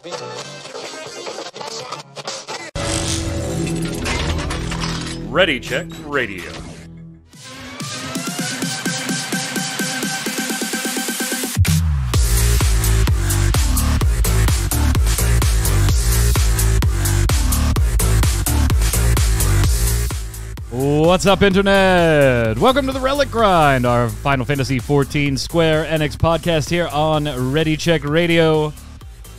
Ready Check Radio. What's up, Internet? Welcome to the Relic Grind, our Final Fantasy XIV Square Enix podcast here on Ready Check Radio.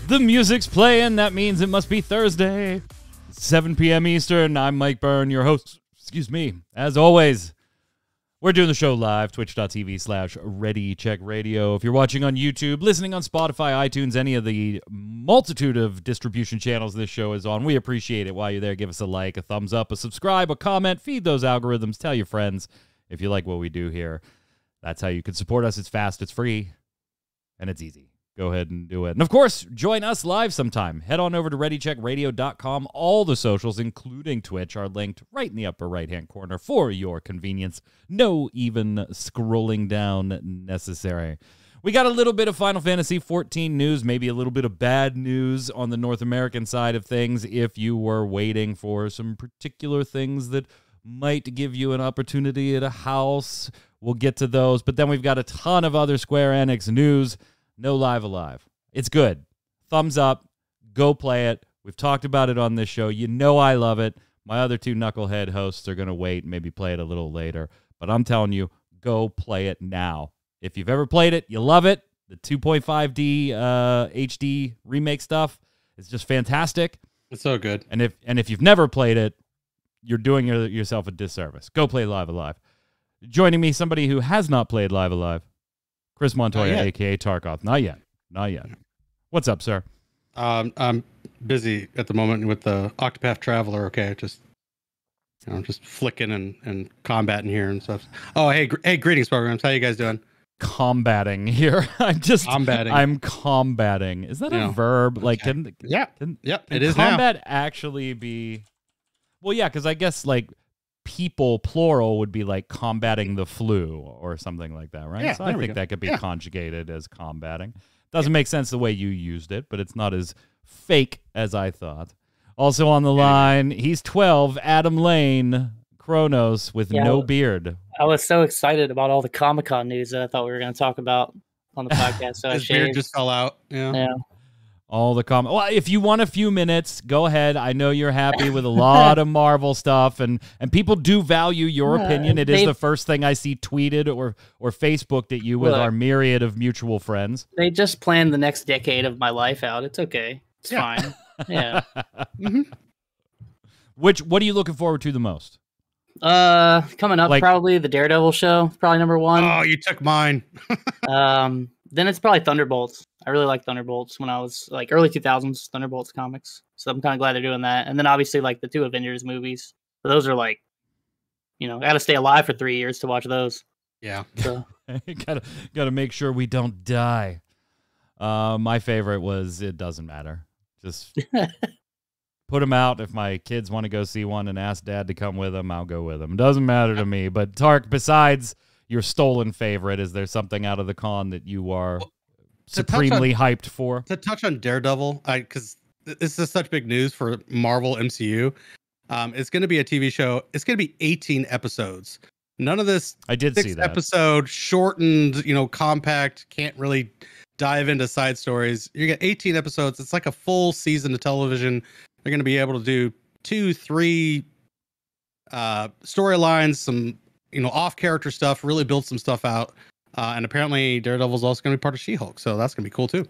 The music's playing. That means it must be Thursday, 7 p.m. Eastern. I'm Mike Byrne, your host. Excuse me. As always, we're doing the show live, twitch.tv/ReadyCheckRadio. If you're watching on YouTube, listening on Spotify, iTunes, any of the multitude of distribution channels this show is on, we appreciate it. While you're there, give us a like, a thumbs up, a subscribe, a comment, feed those algorithms, tell your friends if you like what we do here. That's how you can support us. It's fast, it's free, and it's easy. Go ahead and do it. And, of course, join us live sometime. Head on over to ReadyCheckRadio.com. All the socials, including Twitch, are linked right in the upper right-hand corner for your convenience. No even scrolling down necessary. We got a little bit of Final Fantasy XIV news, maybe a little bit of bad news on the North American side of things if you were waiting for some particular things that might give you an opportunity at a house. We'll get to those. But then we've got a ton of other Square Enix news. No Live Alive. It's good. Thumbs up. Go play it. We've talked about it on this show. You know I love it. My other two knucklehead hosts are going to wait and maybe play it a little later. But I'm telling you, go play it now. If you've ever played it, you love it. The 2.5D HD remake stuff is just fantastic. It's so good. And if you've never played it, you're doing yourself a disservice. Go play Live Alive. Joining me, somebody who has not played Live Alive, Chris Montoya, a.k.a. Tarkov. Not yet. Not yet. What's up, sir? I'm busy at the moment with the Octopath Traveler. Okay, just flicking and combating here and stuff. Oh, hey, greetings, programs. How you guys doing? Combating here. Combating. I'm combating. Is that a verb? Okay. Like, It is combat now. actually be? Well, yeah, because I guess like people plural would be like combating the flu or something like that, right? Yeah, So I think that could be conjugated as combating. Doesn't make sense the way you used it, but it's not as fake as I thought. Also on the line, he's 12, Adam Lane, Kronos with no beard. I was so excited about all the Comic-Con news that I thought we were going to talk about on the podcast. So His beard just fell out. Yeah. All the Well, if you want a few minutes, go ahead. I know you're happy with a lot of Marvel stuff, and people do value your opinion. It is the first thing I see tweeted or Facebooked at you with our myriad of mutual friends. They just planned the next decade of my life out. It's okay. It's fine. Yeah. Mm-hmm. What are you looking forward to the most? Coming up, probably the Daredevil show. Probably number one. Oh, you took mine. Then it's probably Thunderbolts. I really liked Thunderbolts when I was like early 2000s Thunderbolts comics. So I'm kind of glad they're doing that. And then obviously like the two Avengers movies. But those are like, I got to stay alive for 3 years to watch those. Yeah. So. gotta make sure we don't die. My favorite was It Doesn't Matter. Just put them out. If my kids want to go see one and ask Dad to come with them, I'll go with them. Doesn't matter to me. But Tark, besides your stolen favorite, is there something out of the con that you are supremely hyped for? To touch on Daredevil, because this is such big news for Marvel MCU. It's going to be a TV show. It's going to be 18 episodes. None of this. I did see that episode shortened, compact. Can't really dive into side stories. You get 18 episodes. It's like a full season of television. They're going to be able to do 2-3 storylines, some off character stuff. Really build some stuff out. And apparently Daredevil's also going to be part of She-Hulk, so that's going to be cool too.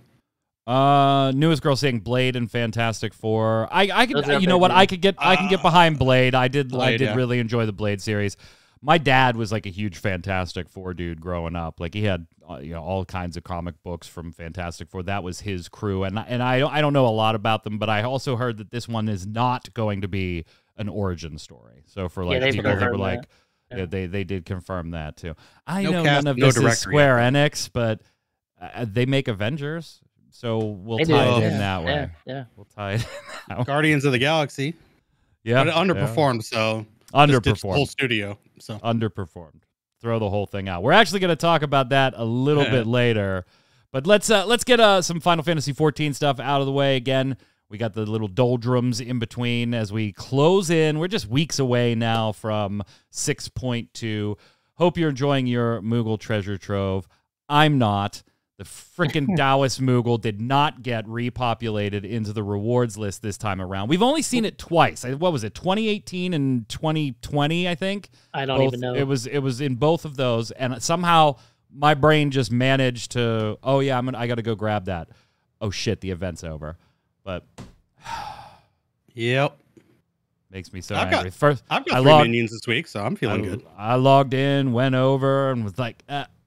Newest girl saying Blade and Fantastic Four. I could, I can get behind Blade. I did really enjoy the Blade series. My dad was like a huge Fantastic Four dude growing up. Like he had all kinds of comic books from Fantastic Four. That was his crew, and I don't know a lot about them, but I also heard that this one is not going to be an origin story. So for like people who were like. Yeah, they did confirm that too. I know none of this is Square Enix, but they make Avengers, so we'll tie it in that way. Yeah, we'll tie it in that way. Guardians of the Galaxy. Yeah, but it underperformed, so underperformed. Whole studio, so underperformed. Throw the whole thing out. We're actually going to talk about that a little bit later. But let's get some Final Fantasy XIV stuff out of the way again. We got the little doldrums in between as we close in. We're just weeks away now from 6.2. Hope you're enjoying your Moogle treasure trove. I'm not. The freaking Taoist Moogle did not get repopulated into the rewards list this time around. We've only seen it twice. What was it, 2018 and 2020, I think? I don't even know. It was in both of those, and somehow my brain just managed to, oh, yeah, I got to go grab that. Oh, shit, the event's over. But yep, makes me so angry. I've got 3 minions this week, so I'm feeling good. I logged in, went over, and was like,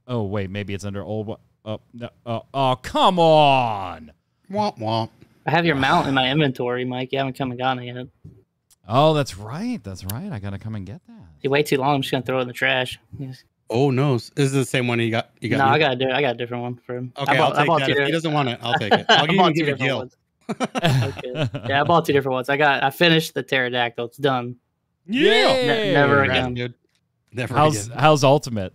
oh, wait, maybe it's under old one. Oh, no, oh, come on. Womp womp. I have your mount in my inventory, Mike. You haven't come and gotten it yet. Oh, that's right. That's right. I got to come and get that. You wait too long, I'm just going to throw it in the trash. Yes. Oh, no. Is this the same one you got? No, I got a different one for him. Okay, I'll take that. If he doesn't want it, I'll take it. I'll give you a deal. Okay. Yeah, I bought 2 different ones. I finished the pterodactyl. It's done. Yeah. Never again. Dude. Never again. How's Ultimate?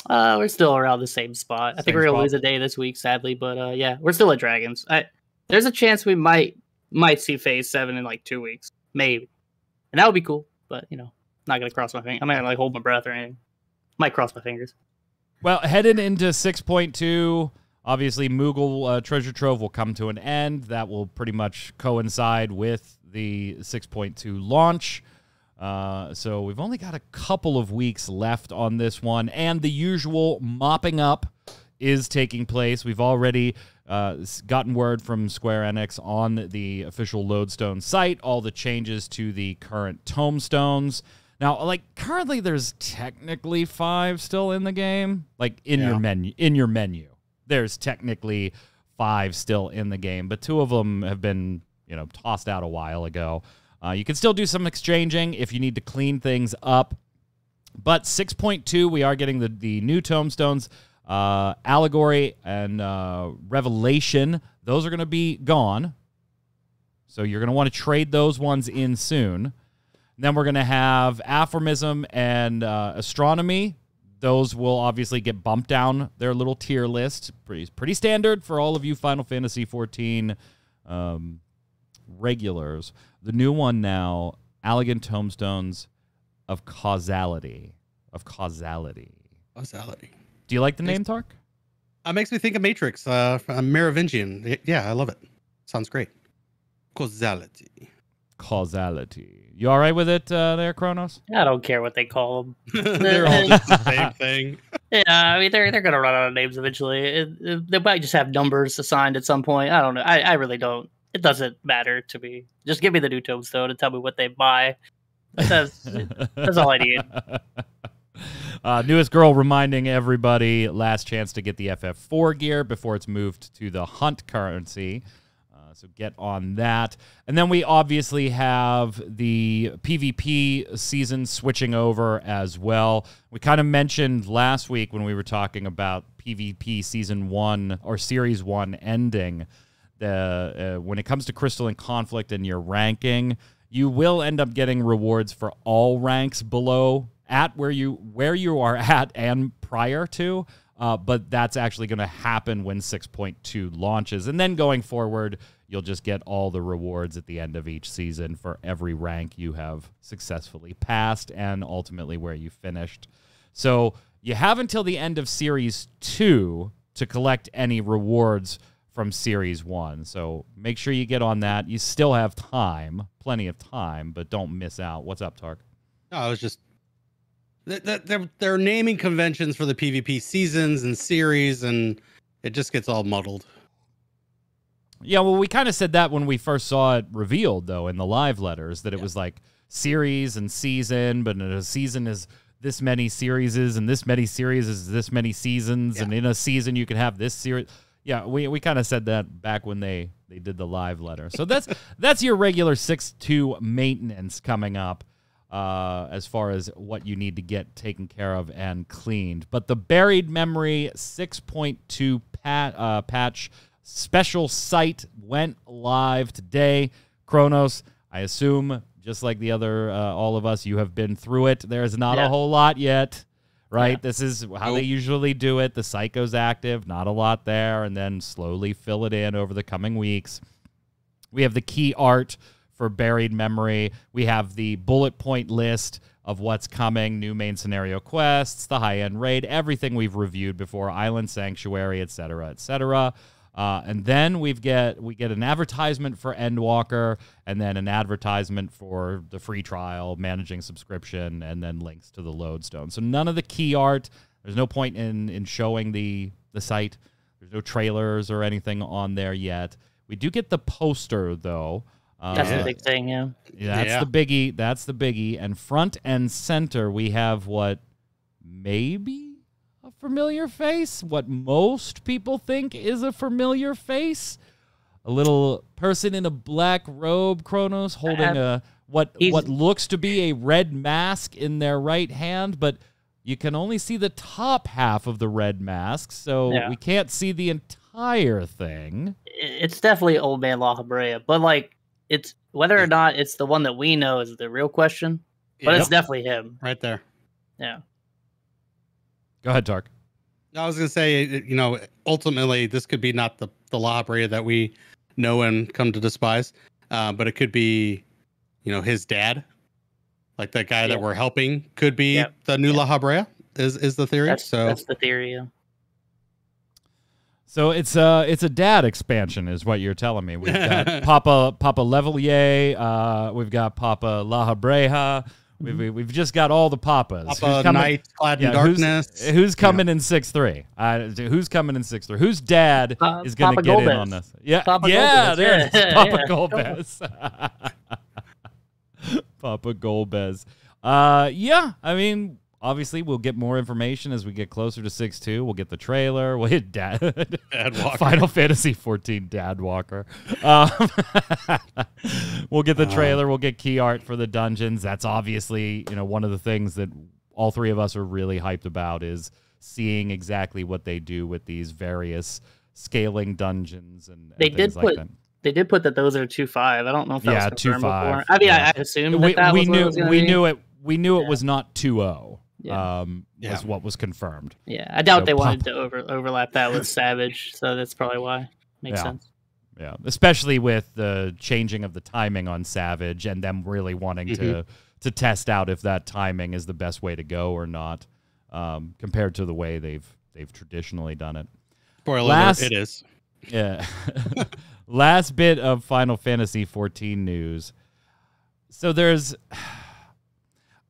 We're still around the same spot. I think we're gonna lose a day this week, sadly, but yeah, we're still at Dragons. There's a chance we might see Phase 7 in like 2 weeks, maybe, and that would be cool. But not gonna cross my fingers. I'm not gonna hold my breath or anything. Might cross my fingers. Well, headed into 6.2, obviously Moogle Treasure Trove will come to an end. That will pretty much coincide with the 6.2 launch. So we've only got a couple of weeks left on this one, and the usual mopping up is taking place. We've already gotten word from Square Enix on the official Lodestone site, all the changes to the current tomestones. Now, like, currently there's technically 5 still in the game, like in your menu. There's technically 5 still in the game, but 2 of them have been, tossed out a while ago. You can still do some exchanging if you need to clean things up. But 6.2, we are getting the new tomestones. Allegory and Revelation, those are going to be gone. So you're going to want to trade those ones in soon. And then we're going to have Aphorism and Astronomy. Those will obviously get bumped down their little tier list. Pretty standard for all of you Final Fantasy XIV regulars. The new one now, Elegant Tomestones of Causality. Do you like the name, Tark? It makes me think of Matrix, Merovingian. Yeah, I love it. Sounds great. Causality. You all right with it there, Kronos? I don't care what they call them. They're all just the same thing. Yeah, I mean, they're going to run out of names eventually. They might just have numbers assigned at some point. I don't know. I really don't. It doesn't matter to me. Just give me the new tombstone and tell me what they buy. That's all I need. Newest girl reminding everybody, last chance to get the FF4 gear before it's moved to the Hunt currency. So get on that. And then we obviously have the PvP season switching over as well. We kind of mentioned last week when we were talking about PvP Season 1 or Series 1 ending. When it comes to Crystalline Conflict and your ranking, you will end up getting rewards for all ranks below at where you are at and prior to. But that's actually going to happen when 6.2 launches. And then going forward, you'll just get all the rewards at the end of each season for every rank you have successfully passed and ultimately where you finished. So you have until the end of Series 2 to collect any rewards from Series 1. So make sure you get on that. You still have time, plenty of time, but don't miss out. What's up, Tark? No, I was just... They're naming conventions for the PvP seasons and series, and it just gets all muddled. Yeah, well, we kind of said that when we first saw it revealed, though, in the live letters, that it was like series and season, but a season is this many series, and this many series is this many seasons, and in a season you can have this series. Yeah, we kind of said that back when they did the live letter. So that's your regular 6.2 maintenance coming up. As far as what you need to get taken care of and cleaned. But the Buried Memory 6.2 patch special site went live today. Kronos, I assume, just like the other all of us, you have been through it. There's not a whole lot yet. right? Yeah. This is how they usually do it. The site goes active, not a lot there, and then slowly fill it in over the coming weeks. We have the key art for Buried Memory. We have the bullet point list of what's coming, new main scenario quests, the high-end raid, everything we've reviewed before, Island Sanctuary, etc., etc. And then we get an advertisement for Endwalker, and then an advertisement for the free trial, managing subscription, and then links to the Lodestone. So none of the key art. There's no point in showing the site. There's no trailers or anything on there yet. We do get the poster, though. That's the big thing, yeah. That's the biggie. That's the biggie. And front and center, we have what maybe a familiar face, what most people think is a familiar face. A little person in a black robe, Kronos, holding what looks to be a red mask in their right hand, but you can only see the top half of the red mask, so we can't see the entire thing. It's definitely Old Man Lahabrea, but like, it's whether or not it's the one that we know is the real question, but it's definitely him right there. Yeah. Go ahead, Tark. I was going to say, ultimately this could be not the Lahabrea that we know and come to despise, but it could be, his dad, like that guy that we're helping could be the new Lahabrea is the theory. That's the theory. Yeah. So it's a dad expansion, is what you're telling me. We've got Papa Levelier, we've got Papa Lahabrea, we've just got all the papas. Papa Night Clad in Darkness. Who's coming in 6-3? Who's coming in 6-3? Whose dad is going to get in on this? Yeah, Papa there it is. Papa Golbez. Papa Golbez. I mean, obviously, we'll get more information as we get closer to 6-2. We'll get the trailer. We'll hit Dad Walker. Final Fantasy XIV Dad Walker. We'll get the trailer. We'll get key art for the dungeons. That's obviously, one of the things that all three of us are really hyped about is seeing exactly what they do with these various scaling dungeons and things like that. They did put that those are 2.5. I don't know if that was confirmed 2.5. before. I mean, I assumed that we was what it was gonna we be. knew it. We knew it was not 2.0. Yeah. Was what was confirmed. Yeah, I doubt they wanted to overlap that with Savage, so that's probably why. Makes sense. Yeah, especially with the changing of the timing on Savage and them really wanting to test out if that timing is the best way to go or not, compared to the way they've traditionally done it. Spoiler alert, it is. Yeah. Last bit of Final Fantasy XIV news. So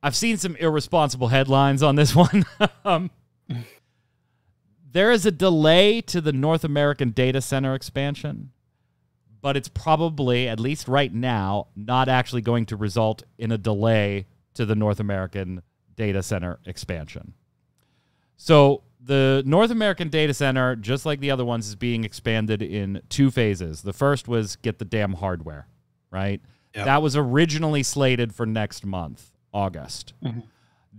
I've seen some irresponsible headlines on this one. There is a delay to the North American data center expansion, but it's probably, at least right now, not actually going to result in a delay to the North American data center expansion. So the North American data center, just like the other ones, is being expanded in 2 phases. The first was get the damn hardware, right? Yep. That was originally slated for next month, August.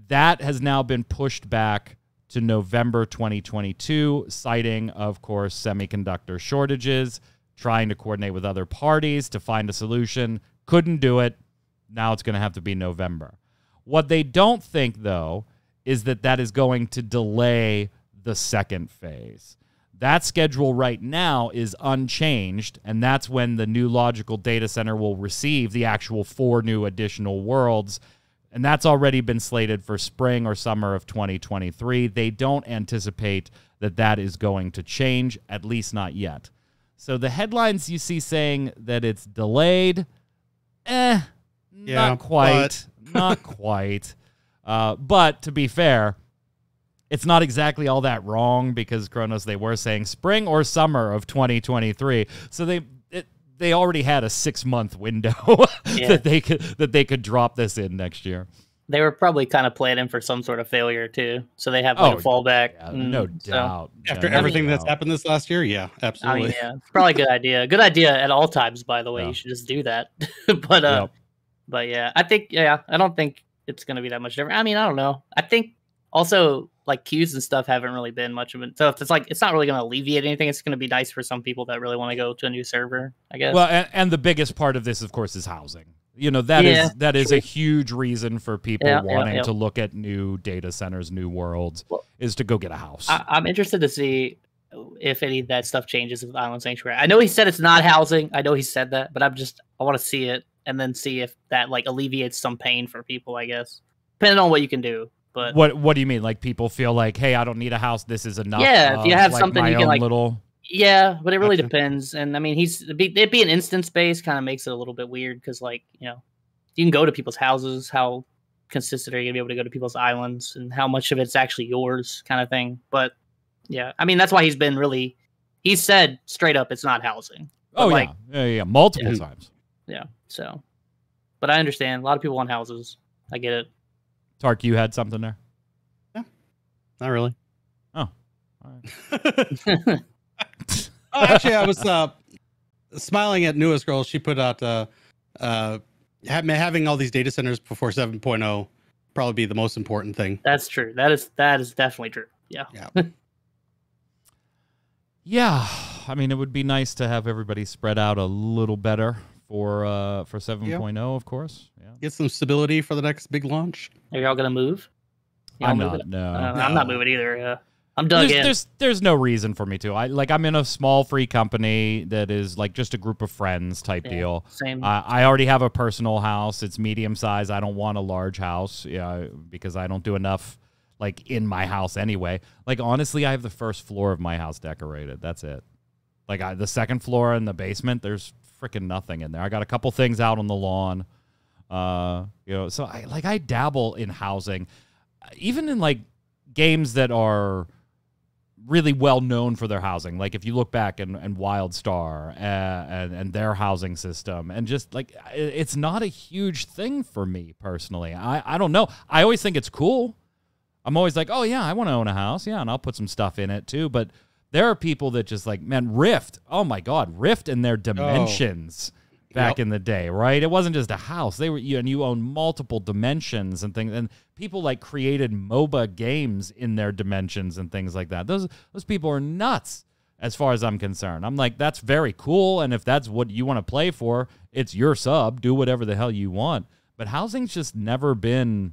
That has now been pushed back to November 2022, citing, of course, semiconductor shortages, trying to coordinate with other parties to find a solution. Couldn't do it. Now it's going to have to be November. What they don't think, though, is that is going to delay the second phase. That schedule right now is unchanged, and that's when the new logical data center will receive the actual 4 new additional worlds, and that's already been slated for spring or summer of 2023. They don't anticipate that is going to change, at least not yet. So the headlines you see saying that it's delayed, not quite. Not quite. But to be fair, it's not exactly all that wrong because Kronos, they were saying spring or summer of 2023. So they already had a 6-month window that they could drop this in next year. They were probably kind of planning for some sort of failure too, so they have a fallback. Yeah, no doubt. After everything that's happened this last year, yeah, absolutely. I mean, yeah, it's probably a good idea. Good idea at all times, by the way. You should just do that. But yeah, I don't think it's going to be that much different. I mean, I don't know. I think also like queues and stuff haven't really been much of it. So if it's not really going to alleviate anything. It's going to be nice for some people that really want to go to a new server, I guess. Well, and the biggest part of this, of course, is housing. You know, that is a huge reason for people wanting to look at new data centers, new worlds, is to go get a house. I'm interested to see if any of that stuff changes with Island Sanctuary. I know he said it's not housing. I know he said that, but I want to see it and then see if that like alleviates some pain for people, I guess. Depending on what you can do. But what do you mean? Like people feel like, hey, I don't need a house. This is enough. Yeah, if you have like something my you can own like little. Yeah, but it really depends. And I mean, it being instance based kind of makes it a little bit weird because, like, you know, you can go to people's houses. How consistent are you gonna be able to go to people's islands, and how much of it's actually yours, kind of thing. But yeah, I mean, that's why he said straight up, it's not housing. But, oh yeah, multiple times. Yeah. So, but I understand a lot of people want houses. I get it. Tark, you had something there? Yeah, not really. Oh, all right. Oh, actually, I was smiling at Newest Girl. She put out having all these data centers before 7.0 probably be the most important thing. That's true. That is definitely true. Yeah. Yeah. I mean, it would be nice to have everybody spread out a little better for 7.0, of course. Yeah. Get some stability for the next big launch. Are y'all gonna move? I'm not. No, I'm not moving either. I'm dug in. There's no reason for me to. I'm in a small free company that is like just a group of friends type deal. Same. I already have a personal house. It's medium size. I don't want a large house, because I don't do enough like in my house anyway. Like honestly, I have the first floor of my house decorated. That's it. Like the second floor and the basement, there's freaking nothing in there. I got a couple things out on the lawn. So I dabble in housing, even in like games that are really well known for their housing. Like if you look back and WildStar and their housing system, and just like it's not a huge thing for me personally. I don't know. I always think it's cool. I'm always like, oh yeah, I want to own a house. Yeah, and I'll put some stuff in it too. But there are people that just like, man, Rift. Oh my God, Rift and their dimensions. Back in the day, right? It wasn't just a house. They were, and you own multiple dimensions and things. And people like created MOBA games in their dimensions and things like that. Those people are nuts, as far as I'm concerned. I'm like, that's very cool. And if that's what you want to play for, it's your sub. Do whatever the hell you want. But housing's just never been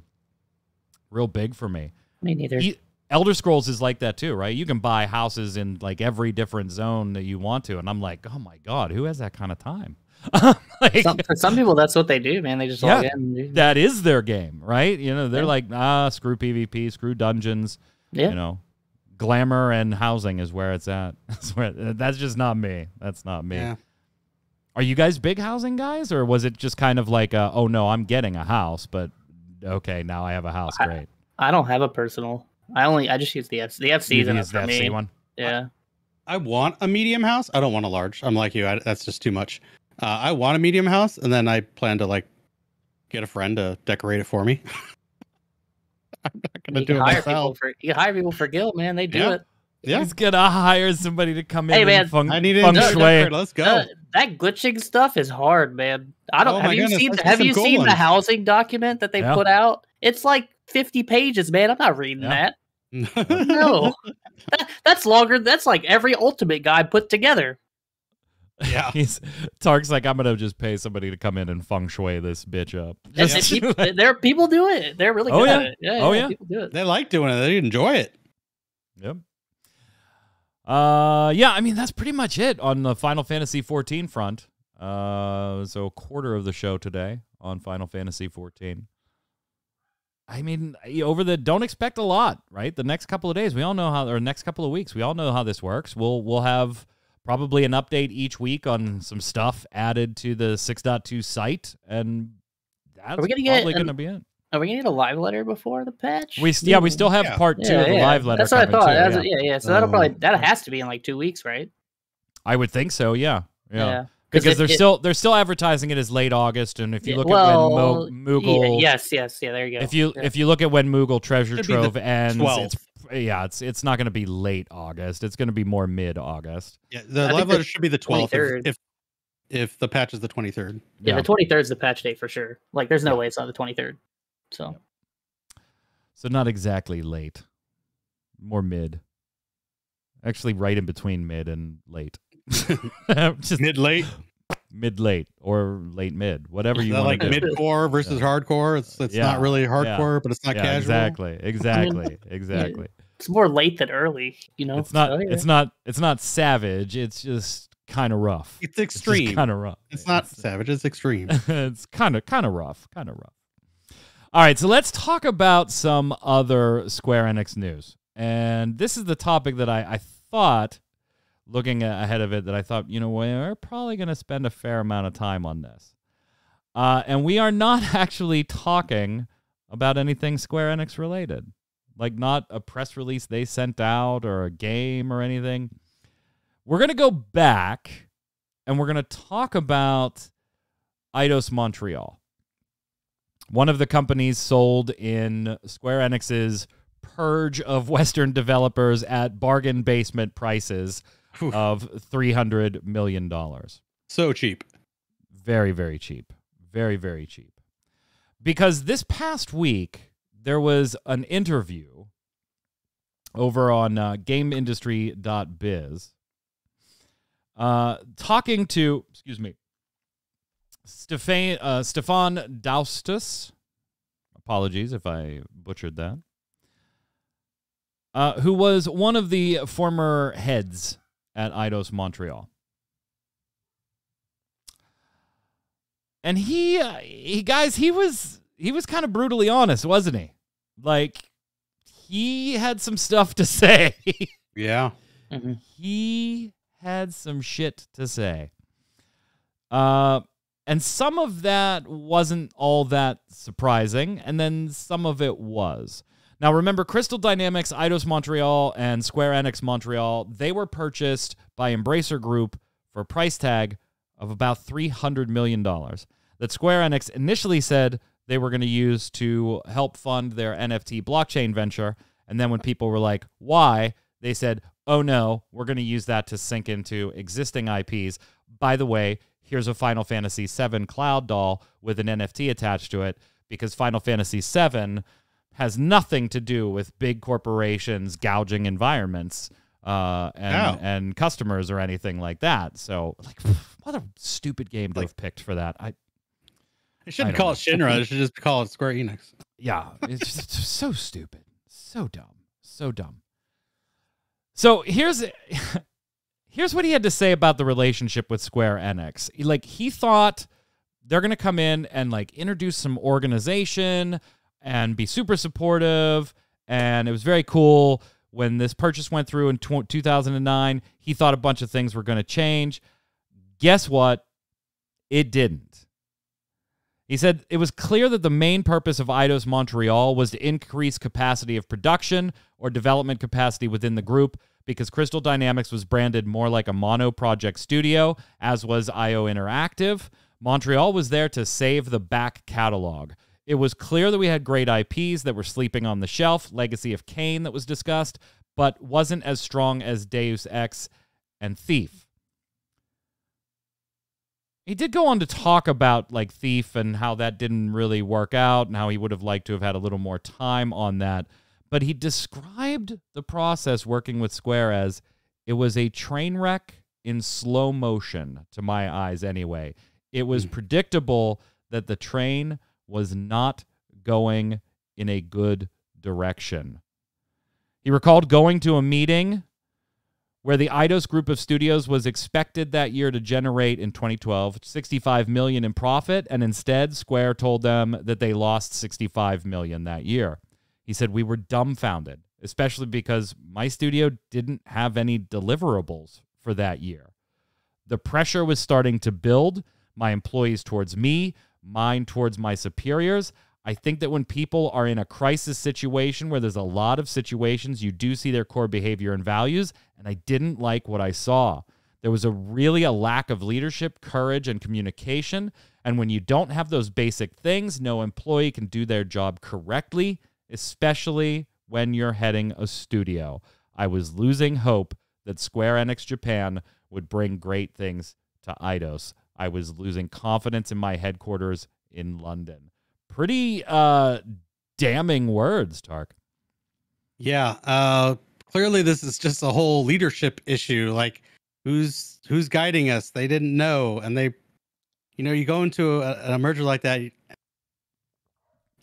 real big for me. Me neither. Elder Scrolls is like that too, right? You can buy houses in like every different zone that you want to. And I'm like, oh my God, who has that kind of time? For some people, that's what they do, man. They just log in. That is their game, right? They're like, screw PvP, screw dungeons. Yeah. Glamour and housing is where it's at. That's just not me. That's not me. Yeah. Are you guys big housing guys, or was it just kind of like, oh no, I'm getting a house, but okay, now I have a house. Great. I don't have a personal. I just use the FC. The FC is enough for me. FC one. Yeah. I want a medium house. I don't want a large. I'm like you. That's just too much. I want a medium house, and then I plan to like get a friend to decorate it for me. I'm not gonna do it myself. You hire people for guild, man. They do it. Yeah, he's gonna hire somebody to come in. Hey, man, I need it. Let's go. That glitching stuff is hard, man. I don't. Have you seen the housing document that they put out? It's like 50 pages, man. I'm not reading that. No, that's longer. That's like every Ultimate guide put together. Yeah, Tark's like, I'm gonna just pay somebody to come in and feng shui this bitch up. People do it. They're really good at it. Yeah, people do it. They like doing it. They enjoy it. Yep. I mean that's pretty much it on the Final Fantasy XIV front. So a quarter of the show today on Final Fantasy XIV. I mean, don't expect a lot, right? The next couple of days, we all know how, or next couple of weeks, we all know how this works. We'll have probably an update each week on some stuff added to the 6.2 site, and that's probably going to be it. Are we going to get a live letter before the patch? We still have part 2 of the live letter. That's what I thought. So that has to be in like 2 weeks, right? I would think so. Yeah. Because they're still advertising it as late August, and if you look at when Moogle, there you go. If you look at when Moogle Treasure Trove ends, it's not going to be late August. It's going to be more mid August. Yeah, the live letter should be the 12th if the patch is the 23rd. Yeah, the 23rd is the patch date for sure. Like, there's no way it's not the 23rd. So not exactly late, more mid. Actually, right in between mid and late. Just mid late. mid-late or late-mid, whatever you want like to do. mid-core versus hardcore. It's not really hardcore, but it's not casual. Exactly. It's more late than early, you know. It's not savage. It's just kind of rough. It's extreme. Kind of rough. It's not savage. It's extreme. It's kind of rough. All right, so let's talk about some other Square Enix news. And this is the topic that I thought, looking ahead of it, that I thought, we're probably going to spend a fair amount of time on this. And we are not actually talking about anything Square Enix related. Like, not a press release they sent out or a game or anything. We're going to go back and we're going to talk about Eidos Montreal. One of the companies sold in Square Enix's purge of Western developers at bargain basement prices of $300 million. So cheap. Very, very cheap. Very, very cheap. Because this past week, there was an interview over on GameIndustry.biz talking to, Stefan Daustus. Apologies if I butchered that. Who was one of the former heads at Eidos Montreal. And he was kind of brutally honest, wasn't he? Like, he had some stuff to say. Yeah. Mm-hmm. He had some shit to say. And some of that wasn't all that surprising, and then some of it was. Now, remember, Crystal Dynamics, Eidos Montreal, and Square Enix Montreal, they were purchased by Embracer Group for a price tag of about $300 million that Square Enix initially said they were going to use to help fund their NFT blockchain venture. And then when people were like, why? They said, oh no, we're going to use that to sink into existing IPs. By the way, here's a Final Fantasy VII Cloud doll with an NFT attached to it, because Final Fantasy VII has nothing to do with big corporations gouging environments and customers or anything like that. So, like, what a stupid game to have picked for that. They shouldn't call it Shinra. They should just call it Square Enix. Yeah, it's just so stupid. So dumb. So dumb. So here's what he had to say about the relationship with Square Enix. Like, he thought they're going to come in and, like, introduce some organization and be super supportive, and it was very cool. When this purchase went through in 2009, he thought a bunch of things were going to change. Guess what? It didn't. He said it was clear that the main purpose of Eidos Montreal was to increase capacity of production or development capacity within the group, because Crystal Dynamics was branded more like a mono project studio, as was IO Interactive. Montreal was there to save the back catalog. It was clear that we had great IPs that were sleeping on the shelf, Legacy of Kain that was discussed, but wasn't as strong as Deus Ex and Thief. He did go on to talk about, like, Thief and how that didn't really work out and how he would have liked to have had a little more time on that. But he described the process working with Square as it was a train wreck in slow motion, to my eyes anyway. It was predictable that the train was not going in a good direction. He recalled going to a meeting where the Eidos group of studios was expected that year to generate, in 2012, $65 million in profit, and instead Square told them that they lost $65 million that year. He said, we were dumbfounded, especially because my studio didn't have any deliverables for that year. The pressure was starting to build, my employees towards me, mine towards my superiors. I think that when people are in a crisis situation where there's a lot of situations, you do see their core behavior and values, and I didn't like what I saw. There was really a lack of leadership, courage, and communication, and when you don't have those basic things, no employee can do their job correctly, especially when you're heading a studio. I was losing hope that Square Enix Japan would bring great things to Eidos. I was losing confidence in my headquarters in London. Pretty damning words, Tark. Yeah, clearly this is just a whole leadership issue. Like, who's guiding us? They didn't know, and they you go into a merger like that.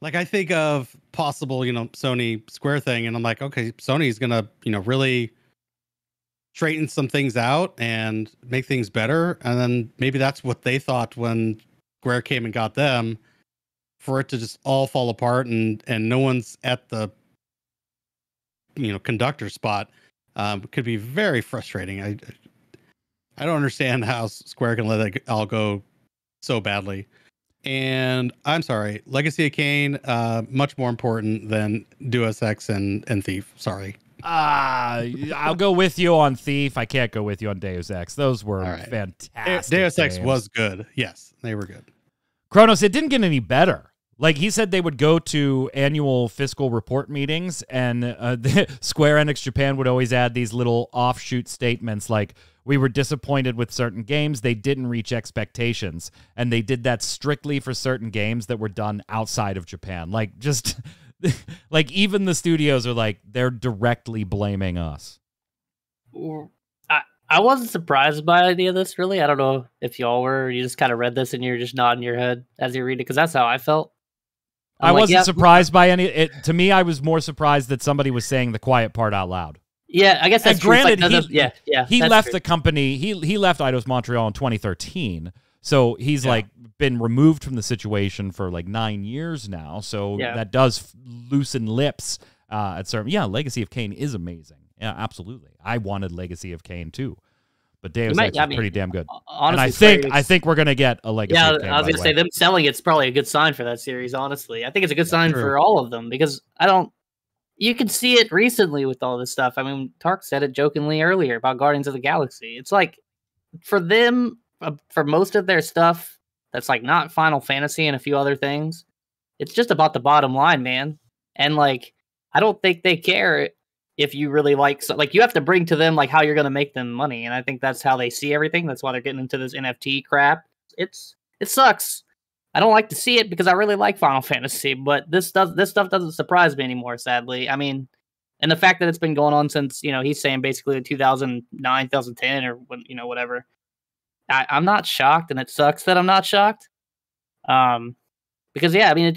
Like I think of possible, Sony Square thing, and I'm like, okay, Sony's gonna, really straighten some things out and make things better. And then maybe that's what they thought when Square came and got them, for it to just all fall apart and no one's at the conductor spot. Could be very frustrating. I don't understand how Square can let it all go so badly. And I'm sorry, Legacy of Kain, much more important than Deus Ex and Thief. Sorry. I'll go with you on Thief. I can't go with you on Deus Ex. Those were fantastic. Deus Ex games. was good. Yes, they were good. Kronos, it didn't get any better. Like, he said they would go to annual fiscal report meetings, and Square Enix Japan would always add these little offshoot statements like, we were disappointed with certain games, they didn't reach expectations, and they did that strictly for certain games that were done outside of Japan. Like, just, like, even the studios are like, they're directly blaming us. I wasn't surprised by any of this, really. I don't know if y'all were, or you just kind of read this and you're just nodding your head as you read it, because that's how I felt. I wasn't surprised by any. To me, I was more surprised that somebody was saying the quiet part out loud. Yeah, I guess that's true. Granted, like, he left the company. He left Eidos Montreal in 2013, so he's like been removed from the situation for like 9 years now. So that does loosen lips at certain. Yeah, Legacy of Kain is amazing. Yeah, absolutely. I wanted Legacy of Kain too. But Deus Ex is pretty damn good. Honestly, and I think we're gonna get a Legacy of Kain. I was gonna say them selling it's probably a good sign for that series, honestly. I think it's a good sign for all of them, because you can see it recently with all this stuff. I mean, Tark said it jokingly earlier about Guardians of the Galaxy. It's like, for them, for most of their stuff that's like not Final Fantasy and a few other things, it's just about the bottom line, man. And like, I don't think they care if you really like you have to bring to them like how you're going to make them money. And I think that's how they see everything. That's why they're getting into this NFT crap. It sucks. I don't like to see it because I really like Final Fantasy, but this stuff doesn't surprise me anymore, sadly. I mean, and the fact that it's been going on since, he's saying basically 2009, 2010 or whatever. I'm not shocked, and it sucks that I'm not shocked. Because even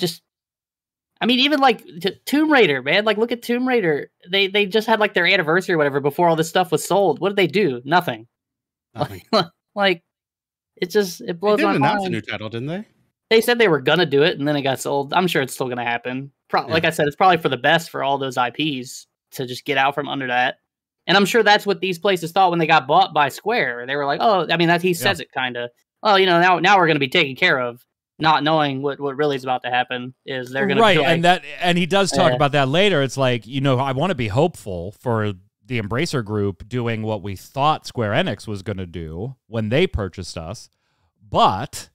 like Tomb Raider, man, like look at Tomb Raider. They just had like their anniversary or whatever before all this stuff was sold. What did they do? Nothing. Like it blows my mind. They didn't announce a new title, didn't they? They said they were gonna do it, and then it got sold. I'm sure it's still gonna happen. Like I said, it's probably for the best for all those IPs to just get out from under that. And I'm sure that's what these places thought when they got bought by Square. They were like, "Oh, I mean, he says it kind of. Oh, now we're gonna be taken care of." Not knowing what really is about to happen is they're going to be like, and he does talk about that later. It's like, I want to be hopeful for the Embracer Group doing what we thought Square Enix was going to do when they purchased us, but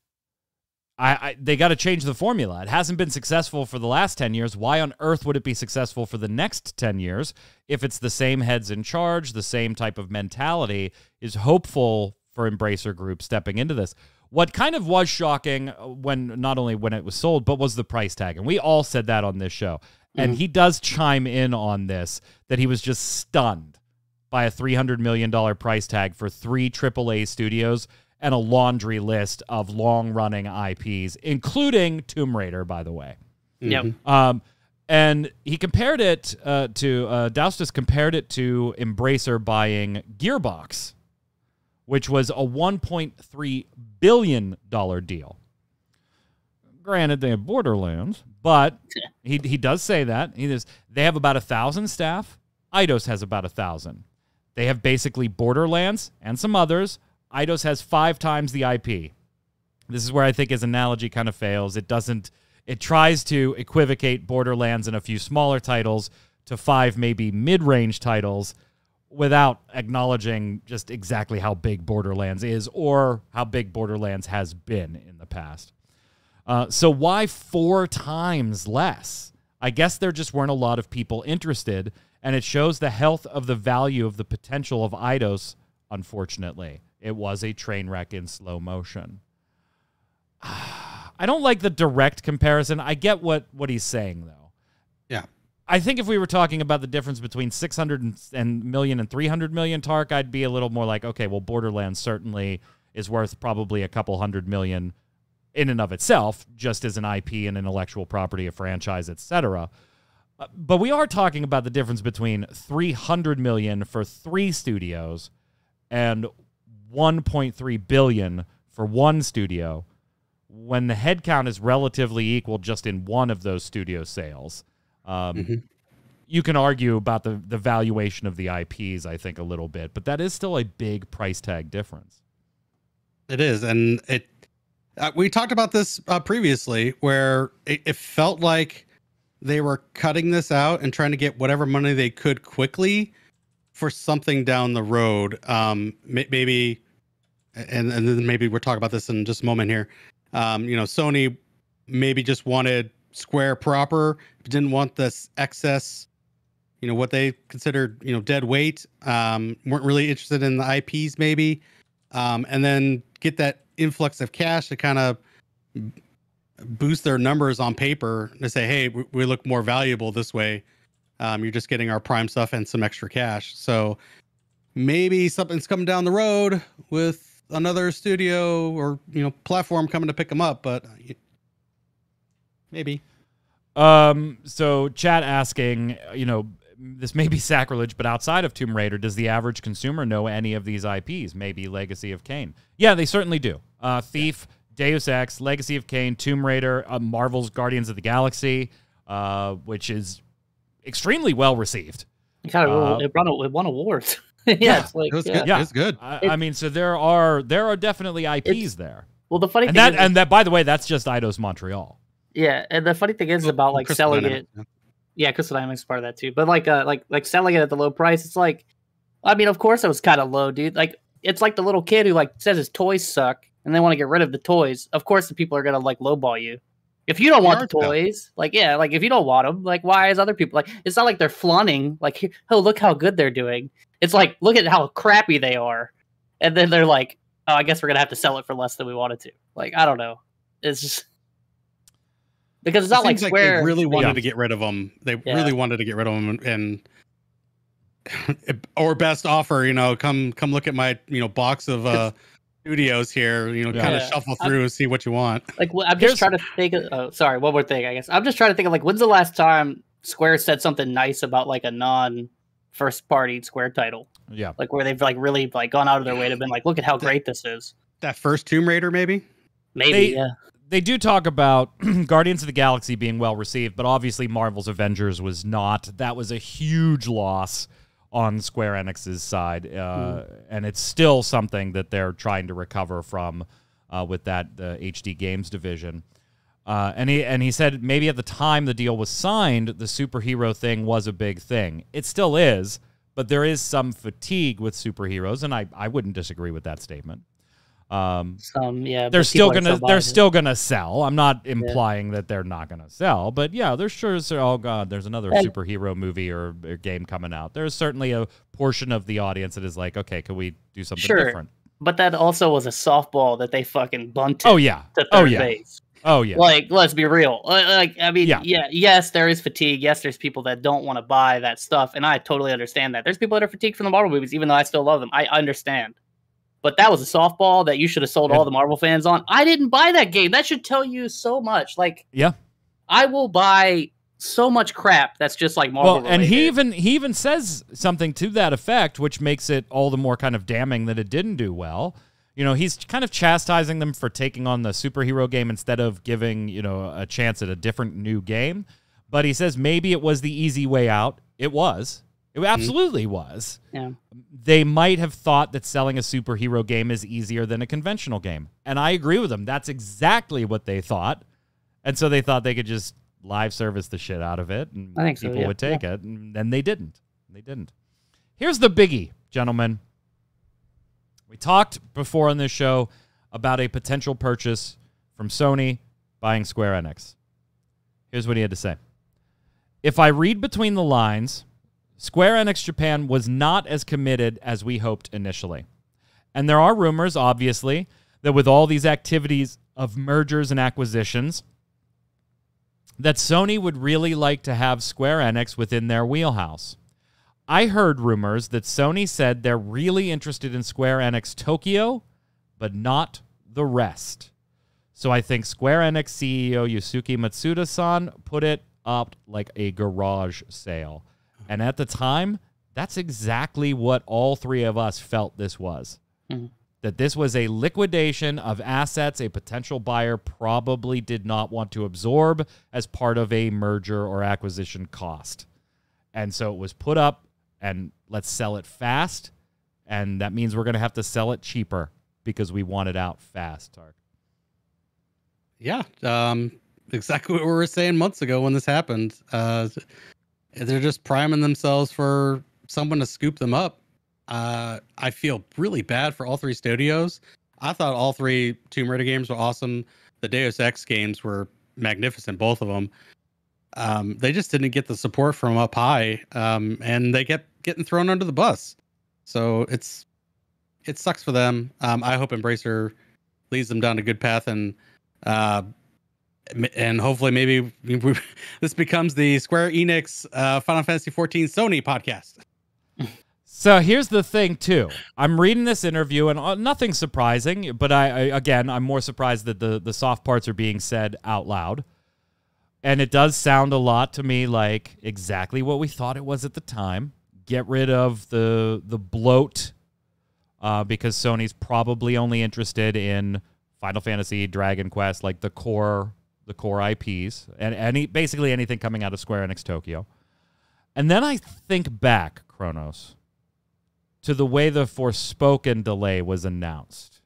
they got to change the formula. It hasn't been successful for the last 10 years. Why on earth would it be successful for the next 10 years if it's the same heads in charge, the same type of mentality? Is hopeful for Embracer Group stepping into this. What kind of was shocking when not only when it was sold, but was the price tag. And we all said that on this show. And he does chime in on this, that he was just stunned by a $300 million price tag for 3 AAA studios and a laundry list of long-running IPs, including Tomb Raider, by the way. Yep. And he compared it to, Daustus compared it to Embracer buying Gearbox, which was a $1.3 billion deal. Granted, they have Borderlands, but he does say that. They have about 1,000 staff. Eidos has about 1,000. They have basically Borderlands and some others. Eidos has 5 times the IP. This is where I think his analogy kind of fails. It tries to equivocate Borderlands and a few smaller titles to 5 maybe mid-range titles, without acknowledging just exactly how big Borderlands is or how big Borderlands has been in the past. So why 4 times less? I guess there just weren't a lot of people interested, and it shows the health of the value of the potential of Eidos, unfortunately. It was a train wreck in slow motion. I don't like the direct comparison. I get what he's saying, though. Yeah. I think if we were talking about the difference between 600 million and 300 million, Tark, I'd be a little more like, okay, well, Borderlands certainly is worth probably a couple $100 million in and of itself, just as an IP and intellectual property, a franchise, etc. But we are talking about the difference between $300 million for 3 studios and $1.3 billion for 1 studio, when the headcount is relatively equal just in one of those studio sales. You can argue about the valuation of the IPs, I think, a little bit, but that is still a big price tag difference. It is, and we talked about this previously, where it felt like they were cutting this out and trying to get whatever money they could quickly for something down the road. Maybe, and then maybe we'll talk about this in just a moment here. Sony maybe just wanted Square proper, but didn't want this excess, what they considered, dead weight. Weren't really interested in the IPs maybe. And then get that influx of cash to kind of boost their numbers on paper to say, hey, we look more valuable this way. You're just getting our prime stuff and some extra cash. So maybe something's coming down the road with another studio or, platform coming to pick them up, but maybe. So chat asking, this may be sacrilege, but outside of Tomb Raider, does the average consumer know any of these IPs? Maybe Legacy of Kain. Yeah, they certainly do. Thief, Deus Ex, Legacy of Kain, Tomb Raider, Marvel's Guardians of the Galaxy, which is extremely well received. It won awards. It's like, it was good. Yeah, it's good. I mean, so there are definitely IPs there. Well, the funny thing is that, by the way, that's just Eidos Montreal. Yeah, and the funny thing is about like Crystal selling Dynamics, it. Yeah, Crystal Dynamics is part of that too. But like selling it at the low price, it's like, I mean, of course it was kind of low, dude. Like it's like the little kid who like says his toys suck and they want to get rid of the toys. Of course, the people are gonna like lowball you. If you don't want the toys, like if you don't want them, like why is other people like? It's not like they're flaunting like, oh look how good they're doing. It's like look at how crappy they are, and then they're like, oh I guess we're gonna have to sell it for less than we wanted to. Like I don't know, it's just. Because it's not like Square they really wanted to get rid of them. They really wanted to get rid of them, and or best offer, come look at my box of studios here. Kind of shuffle through and see what you want. Like I'm just trying to think. Sorry, one more thing. I guess I'm just trying to think of like when's the last time Square said something nice about like a non-first party Square title. Yeah, like where they've like really like gone out of their way to been like, look at how great this is. That first Tomb Raider, maybe. Yeah. They do talk about Guardians of the Galaxy being well received, but obviously Marvel's Avengers was not. That was a huge loss on Square Enix's side, and it's still something that they're trying to recover from with that HD Games division. And he said maybe at the time the deal was signed, the superhero thing was a big thing. It still is, but there is some fatigue with superheroes, and I wouldn't disagree with that statement. They're still gonna sell. I'm not implying that they're not gonna sell, but yeah, there's sure. Oh god, there's another superhero movie or game coming out. There's certainly a portion of the audience that is like, okay, can we do something different? But that also was a softball that they fucking bunted. Oh yeah. To third base. Oh yeah. Like, let's be real. Yes, there is fatigue. Yes, there's people that don't want to buy that stuff, and I totally understand that. There's people that are fatigued from the Marvel movies, even though I still love them. I understand. But that was a softball that you should have sold all the Marvel fans on. I didn't buy that game. That should tell you so much. Like, I will buy so much crap that's just like Marvel related. And he even says something to that effect, which makes it all the more kind of damning that it didn't do well. He's kind of chastising them for taking on the superhero game instead of giving, a chance at a different new game. But he says maybe it was the easy way out. It was. It absolutely was. Yeah. They might have thought that selling a superhero game is easier than a conventional game. And I agree with them. That's exactly what they thought. And so they thought they could just live service the shit out of it and people would take it. And then they didn't. Here's the biggie, gentlemen. We talked before on this show about a potential purchase from Sony buying Square Enix. Here's what he had to say. If I read between the lines, Square Enix Japan was not as committed as we hoped initially. And there are rumors, obviously, that with all these activities of mergers and acquisitions, that Sony would really like to have Square Enix within their wheelhouse. I heard rumors that Sony said they're really interested in Square Enix Tokyo, but not the rest. So I think Square Enix CEO Yusuke Matsuda-san put it up like a garage sale. And at the time, that's exactly what all three of us felt this was. Mm-hmm. That this was a liquidation of assets a potential buyer probably did not want to absorb as part of a merger or acquisition cost. And so it was put up, and let's sell it fast. And that means we're going to have to sell it cheaper because we want it out fast, Tark. Yeah, exactly what we were saying months ago when this happened. They're just priming themselves for someone to scoop them up. I feel really bad for all three studios. I thought all three Tomb Raider games were awesome. The Deus Ex games were magnificent, both of them. They just didn't get the support from up high, and they kept getting thrown under the bus. So it sucks for them. I hope Embracer leads them down a good path, and hopefully maybe this becomes the Square Enix Final Fantasy XIV Sony podcast. So here's the thing, too. I'm reading this interview, and nothing surprising, but I'm more surprised that the soft parts are being said out loud. And it does sound a lot to me like exactly what we thought it was at the time. Get rid of the bloat, because Sony's probably only interested in Final Fantasy, Dragon Quest, like the core IPs, and basically anything coming out of Square Enix Tokyo. And then I think back, Kronos, to the way the Forspoken delay was announced.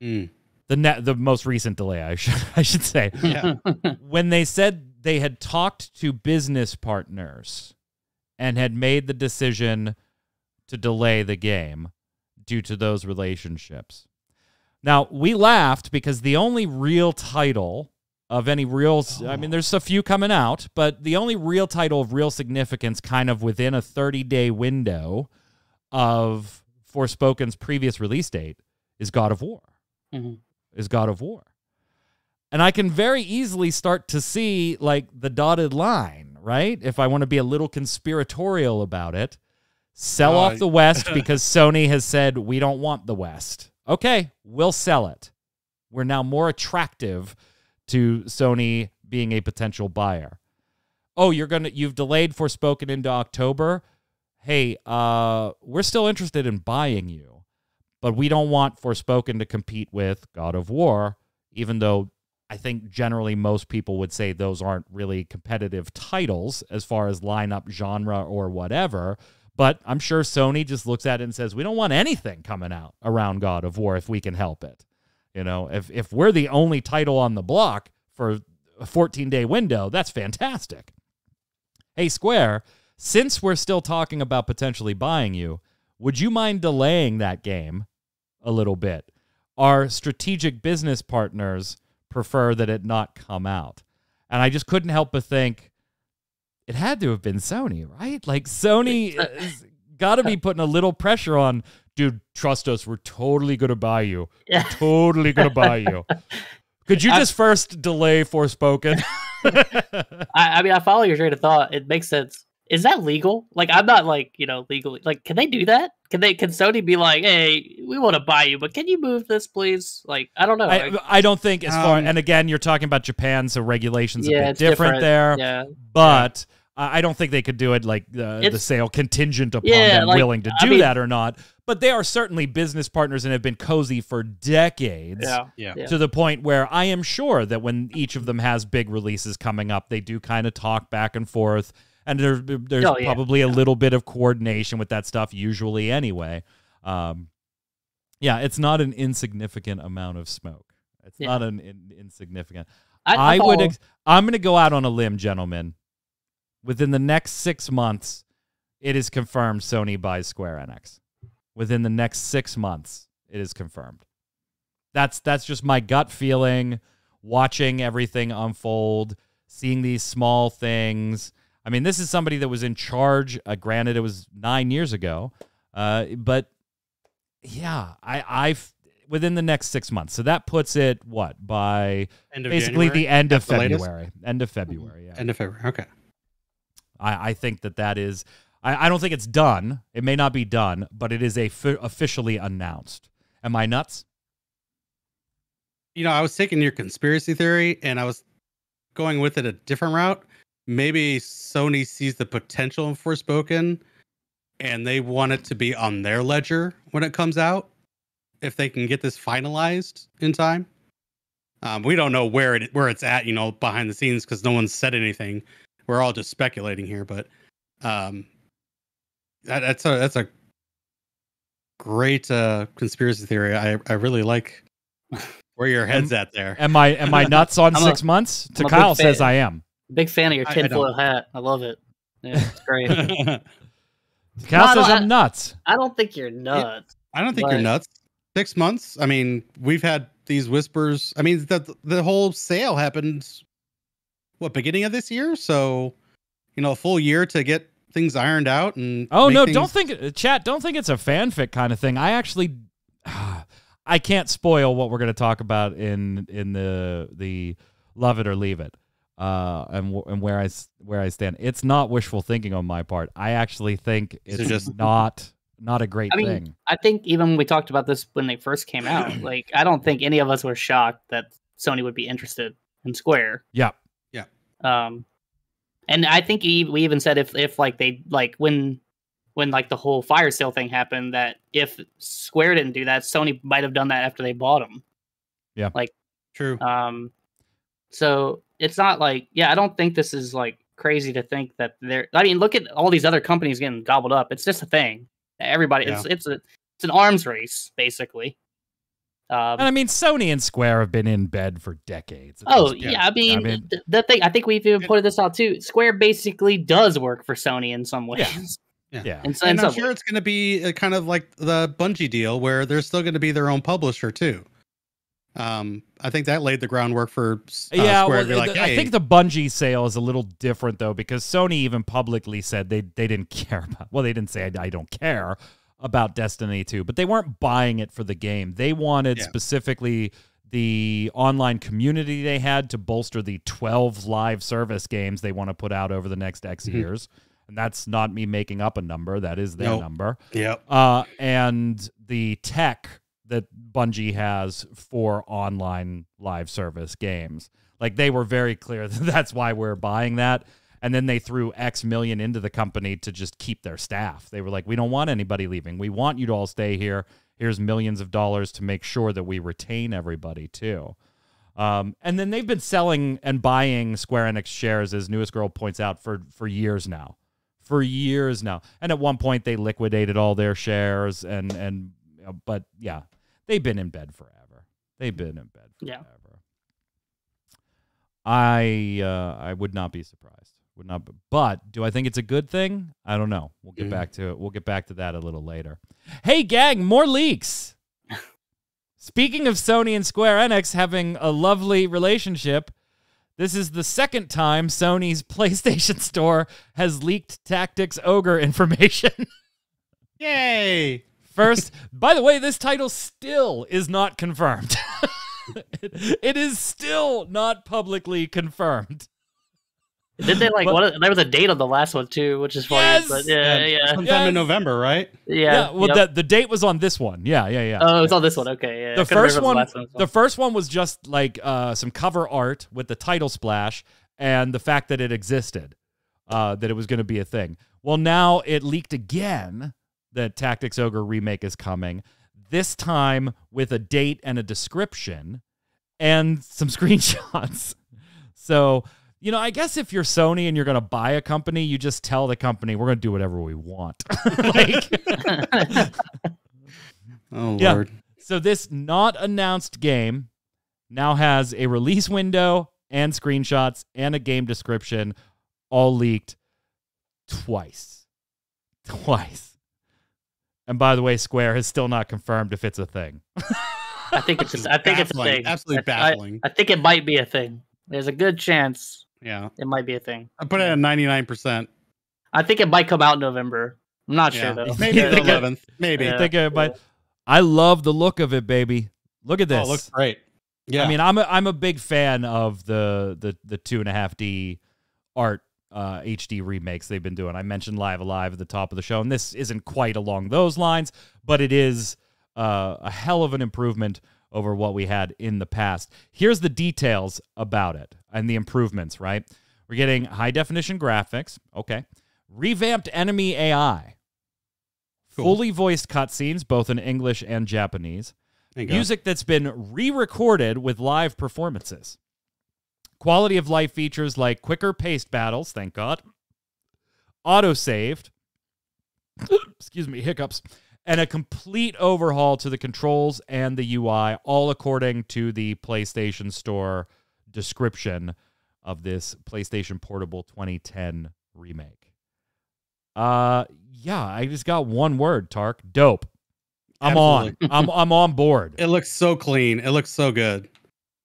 The most recent delay, I should say. Yeah. When they said they had talked to business partners and had made the decision to delay the game due to those relationships. Now, we laughed because the only real title of any real... I mean, there's a few coming out, but the only real title of real significance kind of within a 30-day window of Forspoken's previous release date is God of War. Mm-hmm. Is God of War. And I can very easily start to see, like, the dotted line, right? If I want to be a little conspiratorial about it, sell off the West because Sony has said we don't want the West. Okay, we'll sell it. We're now more attractive to Sony being a potential buyer. Oh, you've delayed Forspoken into October. Hey, we're still interested in buying you, but we don't want Forspoken to compete with God of War, even though I think generally most people would say those aren't really competitive titles as far as lineup, genre, or whatever. But I'm sure Sony just looks at it and says, we don't want anything coming out around God of War if we can help it. You know, if we're the only title on the block for a 14-day window, that's fantastic. Hey, Square, since we're still talking about potentially buying you, would you mind delaying that game a little bit? Our strategic business partners prefer that it not come out. And I just couldn't help but think, it had to have been Sony, right? Like, Sony has got to be putting a little pressure on, dude, trust us, we're totally going to buy you. We're totally going to buy you. Could you just first delay Forspoken? I mean, I follow your train of thought. It makes sense. Is that legal? Like, I'm not like, legally. Like, can they do that? Can Sony be like, hey, we want to buy you, but can you move this, please? Like, I don't know. I don't think as far, and again, you're talking about Japan, so regulations a bit different there. Yeah. But I don't think they could do it like the sale contingent upon them willing to do that or not. But they are certainly business partners and have been cozy for decades. Yeah. To the point where I am sure that when each of them has big releases coming up, they do kind of talk back and forth. And there's probably a little bit of coordination with that stuff usually anyway. It's not an insignificant amount of smoke. It's not an insignificant. I'm going to go out on a limb, gentlemen. Within the next 6 months, it is confirmed Sony buys Square Enix. Within the next 6 months, it is confirmed. That's just my gut feeling, watching everything unfold, seeing these small things. I mean, this is somebody that was in charge. Granted, it was 9 years ago. But, yeah, I've within the next 6 months. So that puts it, by basically January? The end of February. End of February, yeah. End of February, okay. I think that is... I don't think it's done. It may not be done, but it is officially announced. Am I nuts? I was taking your conspiracy theory and I was going with it a different route. Maybe Sony sees the potential in Forspoken and they want it to be on their ledger when it comes out. If they can get this finalized in time. We don't know where it's at, behind the scenes, because no one's said anything. We're all just speculating here, but that's a great conspiracy theory. I really like where your head's at there. Am I nuts on 6 months? Kyle says I am. Big fan of your tinfoil hat. I love it. Yeah, it's great. Kyle says I'm nuts. I don't think you're nuts. I don't think you're nuts. 6 months. I mean, we've had these whispers. I mean, the whole sale happened, beginning of this year? So, a full year to get things ironed out. And don't think it's a fanfic kind of thing. I actually, I can't spoil what we're going to talk about in the Love It or Leave It, and where I stand. It's not wishful thinking on my part. I actually think it's just not a great thing. I think even when we talked about this when they first came out, like, I don't think any of us were shocked that Sony would be interested in Square. Yeah. Yeah. And I think we even said if like they like when like the whole fire sale thing happened, that if Square didn't do that, Sony might have done that after they bought them. Yeah. Like, true. So it's not like, I don't think this is like crazy to think that look at all these other companies getting gobbled up. It's just a thing. Everybody, it's an arms race, basically. And I mean, Sony and Square have been in bed for decades. I mean, the thing, I think we've even pointed this out too. Square basically does work for Sony in some ways. Yeah. And I'm sure it's going to be kind of like the Bungie deal, where they're still going to be their own publisher too. I think that laid the groundwork for Square to be like, hey. I think the Bungie sale is a little different though, because Sony even publicly said they didn't care about. Well, they didn't say I don't care about Destiny 2, but they weren't buying it for the game. They wanted specifically the online community they had to bolster the 12 live service games they want to put out over the next X years. And that's not me making up a number. That is their number. Yep. And the tech that Bungie has for online live service games. Like, they were very clear that that's why we're buying that. And then they threw X million into the company to just keep their staff. They were like, we don't want anybody leaving. We want you to all stay here. Here's millions of dollars to make sure that we retain everybody too. And then they've been selling and buying Square Enix shares, as Newest Girl points out, for years now. For years now. And at one point they liquidated all their shares but yeah, they've been in bed forever. I would not be surprised. But do I think it's a good thing? I don't know. We'll get back to it. We'll get back to that a little later. Hey, gang, more leaks. Speaking of Sony and Square Enix having a lovely relationship, this is the second time Sony's PlayStation Store has leaked Tactics Ogre information. Yay! First, by the way, this title still is not confirmed. It is still not publicly confirmed. Did they there was a date on the last one too, which is funny. Yes! But yeah. Sometime in November, right? Yeah. Well, the date was on this one. Yeah. Oh, it was on this one. Okay. Yeah. The first one was just like some cover art with the title splash and the fact that it existed, that it was going to be a thing. Well, now it leaked again that Tactics Ogre remake is coming. This time with a date and a description and some screenshots. So, I guess if you're Sony and you're going to buy a company, you just tell the company, we're going to do whatever we want. Oh, Lord. So this not announced game now has a release window and screenshots and a game description, all leaked twice. And by the way, Square has still not confirmed if it's a thing. I think it's a thing. Absolutely baffling. I think it might be a thing. There's a good chance. Yeah, it might be a thing. I put it at 99%. I think it might come out in November. I'm not sure though. Maybe the 11th. Maybe. I think it might. I love the look of it, baby. Look at this. Oh, it looks great. Yeah. I mean, I'm a big fan of the 2.5D art HD remakes they've been doing. I mentioned Live Alive at the top of the show, and this isn't quite along those lines, but it is a hell of an improvement over what we had in the past. Here's the details about it and the improvements, right? We're getting high-definition graphics. Okay. Revamped enemy AI. Cool. Fully voiced cutscenes, both in English and Japanese. Music that's been re-recorded with live performances. Quality of life features like quicker paced battles, thank God. Auto-saved. Excuse me, hiccups. And a complete overhaul to the controls and the UI, all according to the PlayStation Store description of this PlayStation Portable 2010 remake. Yeah, I just got one word, Tark. Dope. I'm Absolutely. On. I'm on board. It looks so clean. It looks so good.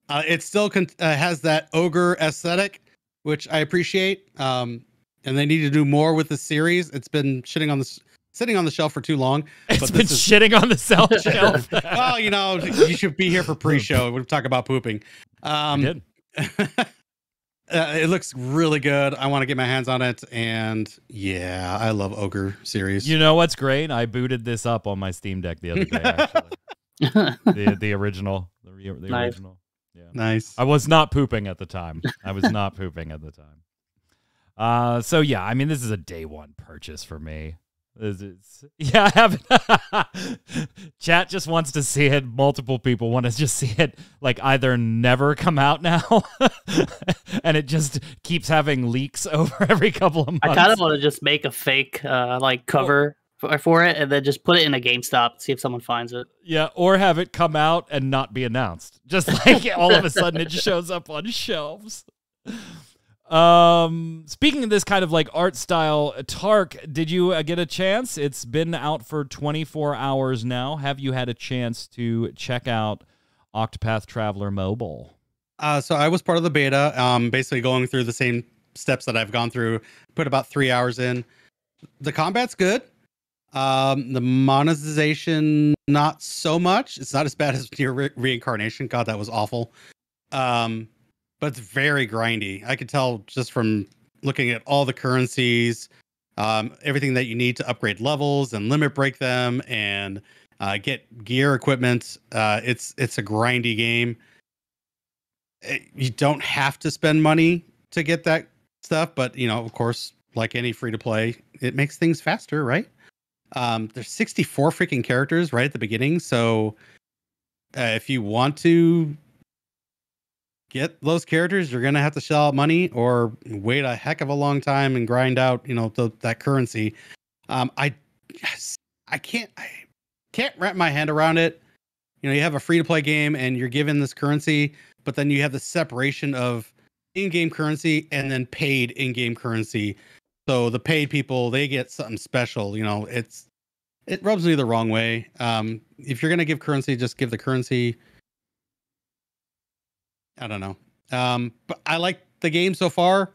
It still has that ogre aesthetic, which I appreciate. And they need to do more with the series. It's been sitting on the shelf for too long. It's been shitting on the shelf. Well, you should be here for pre-show. We'll talk about pooping. I did. It looks really good. I want to get my hands on it, and yeah, I love Ogre series. You know what's great? I booted this up on my Steam Deck the other day. Actually, the original, the nice. original. Yeah, nice. I was not pooping at the time. So yeah, I mean, this is a day one purchase for me. Yeah, I haven't. Chat just wants to see it. Multiple people want to just see it, like, either never come out now, and it just keeps having leaks over every couple of months. I kind of want to just make a fake cover for it, and then just put it in a GameStop, see if someone finds it. Yeah, or have it come out and not be announced. Just like all of a sudden it shows up on shelves. Speaking of this kind of like art style, Tark, did you get a chance? It's been out for 24 hours now. Have you had a chance to check out Octopath Traveler Mobile? So I was part of the beta, basically going through the same steps that I've gone through, put about 3 hours in. The combat's good. The monetization, not so much. It's not as bad as your reincarnation. God, that was awful. But it's very grindy. I could tell just from looking at all the currencies, everything that you need to upgrade levels and limit break them and get gear equipment. It's a grindy game. You don't have to spend money to get that stuff, but of course, like any free to play, it makes things faster, right? There's 64 freaking characters right at the beginning, so if you want to get those characters, you're gonna have to shell out money or wait a heck of a long time and grind out that currency. I can't wrap my hand around it. You have a free to play game and you're given this currency, but then you have the separation of in-game currency and then paid in-game currency. So the paid people, they get something special. It rubs me the wrong way. If you're gonna give currency, just give the currency. I don't know. But I like the game so far.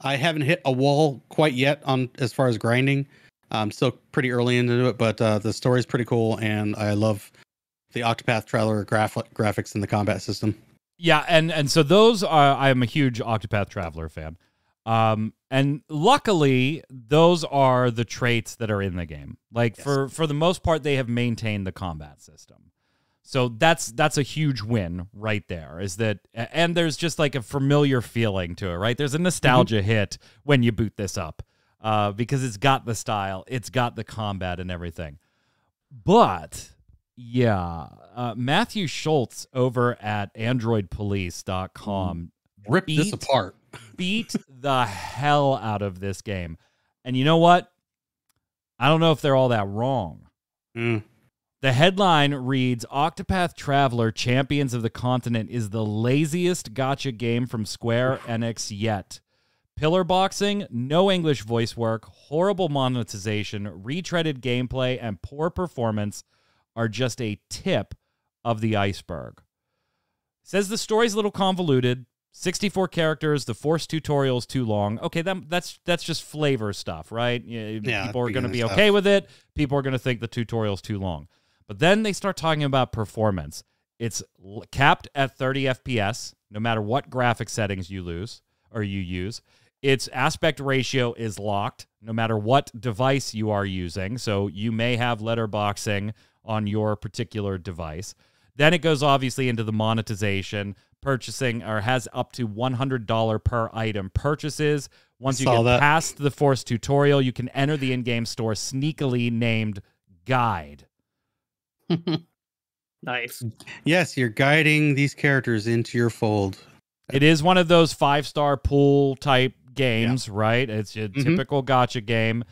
I haven't hit a wall quite yet on as far as grinding. I'm still pretty early into it, but the story's pretty cool, and I love the Octopath Traveler graphics and the combat system. Yeah, and so those are. I am a huge Octopath Traveler fan. And luckily, those are the traits that are in the game. Like, yes. For the most part, they have maintained the combat system. So that's a huge win right there, is that, and there's just like a familiar feeling to it, right? There's a nostalgia hit when you boot this up, because it's got the style, it's got the combat and everything. But yeah, Matthew Schultz over at AndroidPolice.com ripped this apart, beat the hell out of this game. And you know what? I don't know if they're all that wrong. The headline reads, Octopath Traveler Champions of the Continent is the laziest gacha game from Square Enix yet. Pillar boxing, no English voice work, horrible monetization, retreaded gameplay, and poor performance are just a tip of the iceberg. Says the story's a little convoluted, 64 characters, the Force tutorial's too long. Okay, that's just flavor stuff, right? Yeah, people are going to be okay with it. People are going to think the tutorial's too long. But then they start talking about performance. It's capped at 30 FPS, no matter what graphic settings you use. Its aspect ratio is locked, no matter what device you are using. So you may have letterboxing on your particular device. Then it goes obviously into the monetization, purchasing, or has up to $100 per item purchases. Once you get past the forced tutorial, you can enter the in-game store sneakily named Guide. Nice. Yes, you're guiding these characters into your fold. It is one of those 5-star pool type games, right? It's a typical gacha game.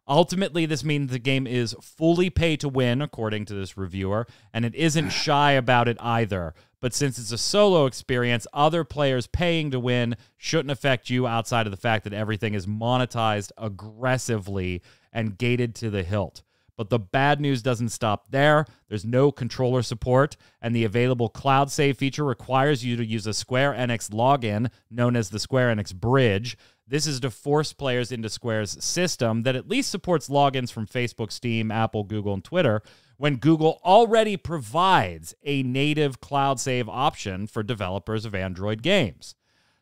Ultimately, this means the game is fully pay to win, according to this reviewer, and it isn't shy about it either. But since it's a solo experience, other players paying to win shouldn't affect you outside of the fact that everything is monetized aggressively and gated to the hilt. But the bad news doesn't stop there. There's no controller support, and the available cloud save feature requires you to use a Square Enix login, known as the Square Enix Bridge. This is to force players into Square's system that at least supports logins from Facebook, Steam, Apple, Google, and Twitter, when Google already provides a native cloud save option for developers of Android games.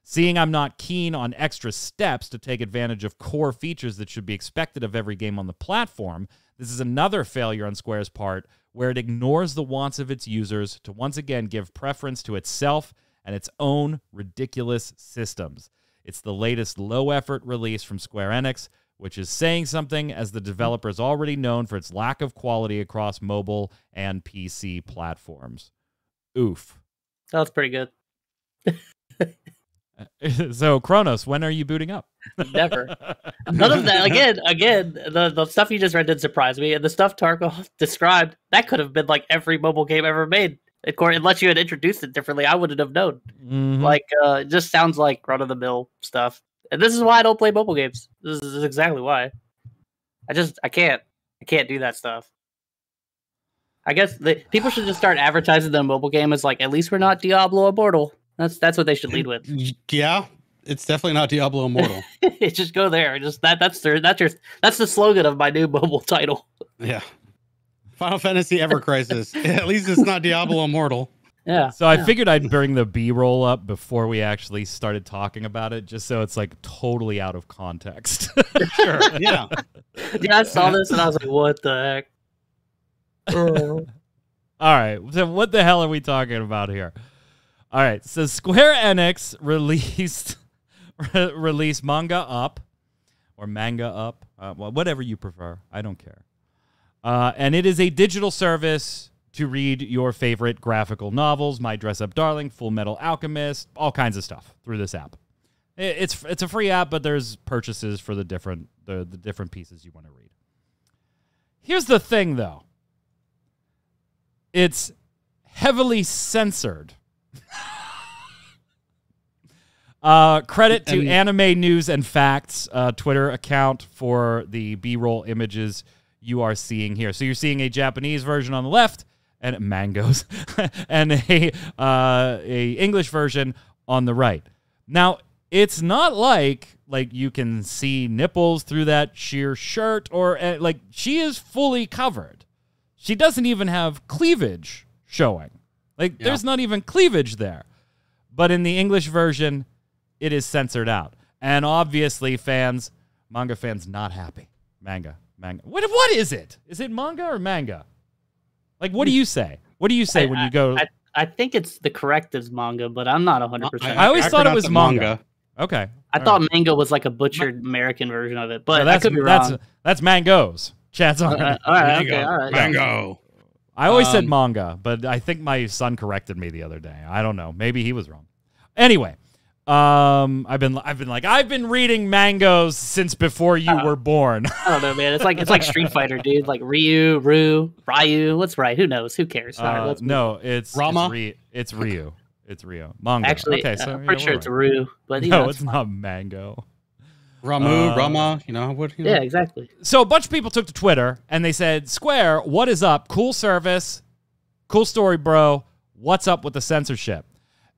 Seeing I'm not keen on extra steps to take advantage of core features that should be expected of every game on the platform, this is another failure on Square's part, where it ignores the wants of its users to once again give preference to itself and its own ridiculous systems. It's the latest low-effort release from Square Enix, which is saying something, as the developer is already known for its lack of quality across mobile and PC platforms. Oof. That was pretty good. So, Kronos, when are you booting up? Never. None of that. Again, the stuff you just read didn't surprise me, and the stuff Tarkov described, that could have been like every mobile game ever made. Unless you had introduced it differently, I wouldn't have known. It just sounds like run-of-the-mill stuff. And this is why I don't play mobile games. This is exactly why. I can't do that stuff. I guess people should just start advertising the mobile game as like, at least we're not Diablo Immortal. That's what they should lead with. Yeah, it's definitely not Diablo Immortal. Just go there. Just that's the slogan of my new mobile title. Yeah. Final Fantasy Ever Crisis. At least it's not Diablo Immortal. Yeah. So I figured I'd bring the B-roll up before we actually started talking about it, just so it's like totally out of context. Sure. Yeah. Yeah, I saw this and I was like, what the heck? All right. So what the hell are we talking about here? All right. So Square Enix released Manga Up, or Manga Up, well, whatever you prefer. I don't care. And it is a digital service to read your favorite graphical novels, My Dress Up Darling, Full Metal Alchemist, all kinds of stuff through this app. It's a free app, but there's purchases for the different pieces you want to read. Here's the thing, though. It's heavily censored. Credit to Anime News and Facts Twitter account for the B-roll images you are seeing here. So you're seeing a Japanese version on the left, and mangoes, and a English version on the right. Now, it's not like you can see nipples through that sheer shirt, or like she is fully covered. She doesn't even have cleavage showing. There's not even cleavage there. But in the English version, it is censored out. And obviously, manga fans not happy. Manga. What is it? Is it manga or manga? What do you say? What do you say when you go? I think it's the correct is manga, but I'm not 100%. I always thought it was manga. Okay. I thought manga was like a butchered American version of it, but I could be wrong. That's mangoes. Chat's on. All right. Mango. I always said manga, but I think my son corrected me the other day. I don't know. Maybe he was wrong. Anyway, I've been reading mangoes since before you were born. I don't know, man. It's like Street Fighter, dude. Like Ryu. What's right? Who knows? Who cares? No, it's Rama. It's Ryu. It's Ryu. Manga. Actually, okay, so I'm pretty sure it's right. Ryu, but no, it's not mango. Rama, Yeah, exactly. So a bunch of people took to Twitter and they said, Square, what is up? Cool service. Cool story, bro. What's up with the censorship?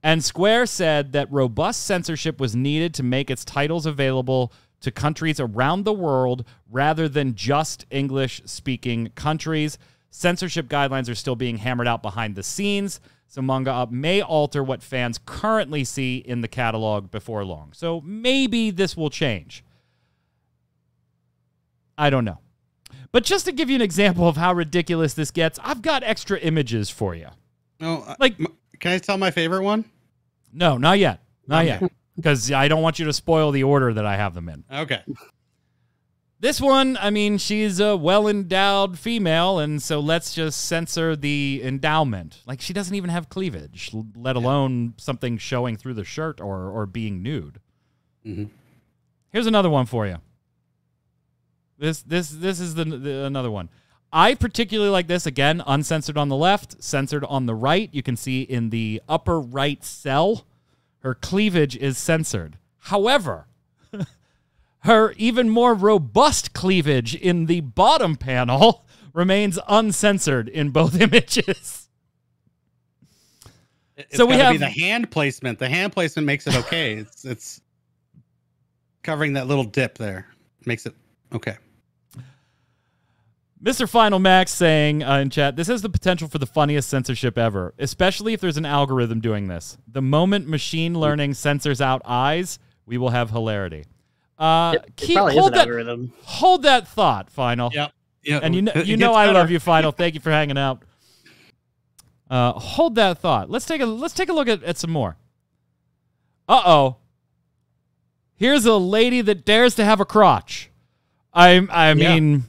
And Square said that robust censorship was needed to make its titles available to countries around the world rather than just English-speaking countries. Censorship guidelines are still being hammered out behind the scenes, so Manga Up may alter what fans currently see in the catalog before long. So maybe this will change. I don't know. But just to give you an example of how ridiculous this gets, I've got extra images for you. No, Like, can I tell my favorite one? no, not yet. Not yet. Because I don't want you to spoil the order that I have them in. Okay. This one, I mean, she's a well-endowed female, and so let's just censor the endowment. Like, she doesn't even have cleavage, let alone something showing through the shirt or being nude. Mm-hmm. Here's another one for you. This is another one. I particularly like this. Again, uncensored on the left, censored on the right. You can see in the upper right cell, her cleavage is censored. However, her even more robust cleavage in the bottom panel remains uncensored in both images. So we have the hand placement. The hand placement makes it okay. It's covering that little dip there. Makes it okay. Mr. Final Max saying in chat, this has the potential for the funniest censorship ever, especially if there's an algorithm doing this. The moment machine learning censors out eyes, we will have hilarity. Hold that thought, Final. Yep. Yep. And you know I love you, Final. Thank you for hanging out. Hold that thought. Let's take a look at some more. Uh-oh. Here's a lady that dares to have a crotch. I mean,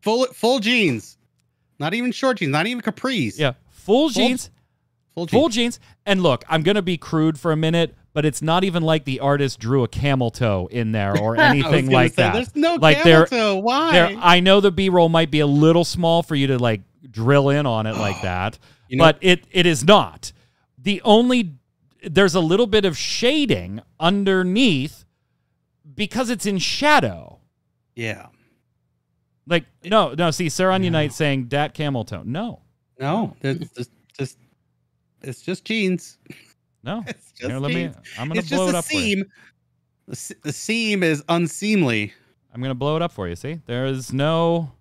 full jeans. Not even short jeans, not even capris. Yeah, full jeans. Full jeans. And look, I'm going to be crude for a minute, but it's not even like the artist drew a camel toe in there or anything like that. There's no camel toe. Why? I know the B-roll might be a little small for you to like drill in on it like that, but it is not. There's a little bit of shading underneath because it's in shadow. Yeah. Like, no, see, Sir Onion Knight saying dat camel toe. No, it's just jeans. No, it's just jeans. I'm gonna blow it up for you. The seam is unseemly. I'm gonna blow it up for you. See, there is no.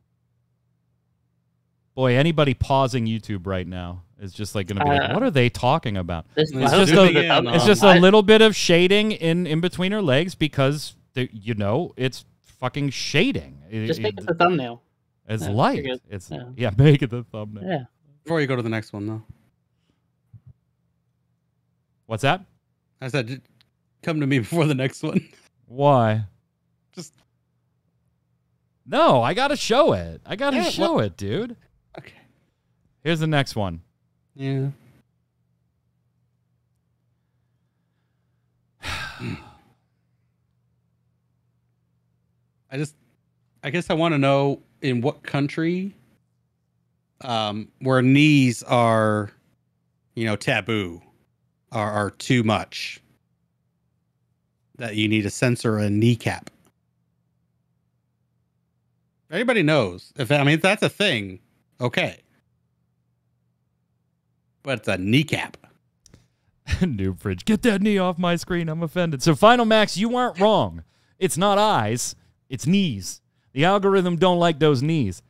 Boy, anybody pausing YouTube right now is just like gonna be like, what are they talking about? It's just a little bit of shading in between her legs because it's fucking shading. Just make it the thumbnail. It's light. Make it the thumbnail. Yeah. Before you go to the next one, though. What's that? I said, come to me before the next one. Why? No, I gotta show it. Show it, dude. Okay. Here's the next one. Yeah. I guess I want to know in what country where knees are, taboo, are too much, that you need to censor a kneecap. Everybody knows. If that's a thing, okay. But it's a kneecap. Noob Fridge, get that knee off my screen. I'm offended. So Final Max, you weren't wrong. It's not eyes. It's knees. The algorithm don't like those knees.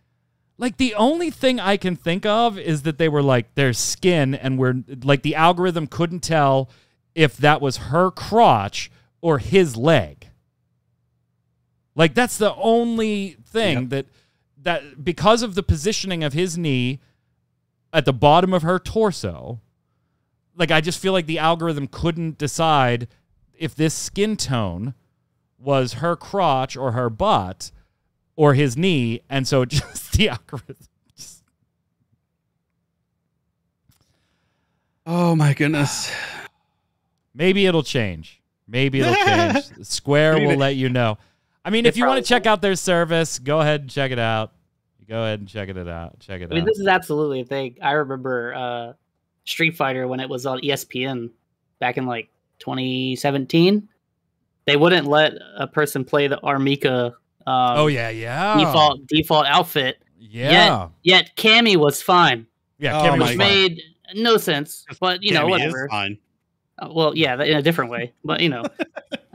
Like, the only thing I can think of is that they were like their skin, and we're like the algorithm couldn't tell if that was her crotch or his leg. Like, that's the only thing that because of the positioning of his knee at the bottom of her torso, like, I just feel like the algorithm couldn't decide if this skin tone was her crotch or her butt or his knee, and so just the algorithm. Oh my goodness. Maybe it'll change. Square will let you know. I mean, if you want to check out their service, go ahead and check it out. Check it out. This is absolutely a thing. I remember Street Fighter when it was on ESPN back in like 2017. They wouldn't let a person play the Armika default outfit. Yeah. Yet Cammy was fine. Yeah, Cammy was fine. Made no sense, but Cammy whatever. Is fine. Well, yeah, in a different way, but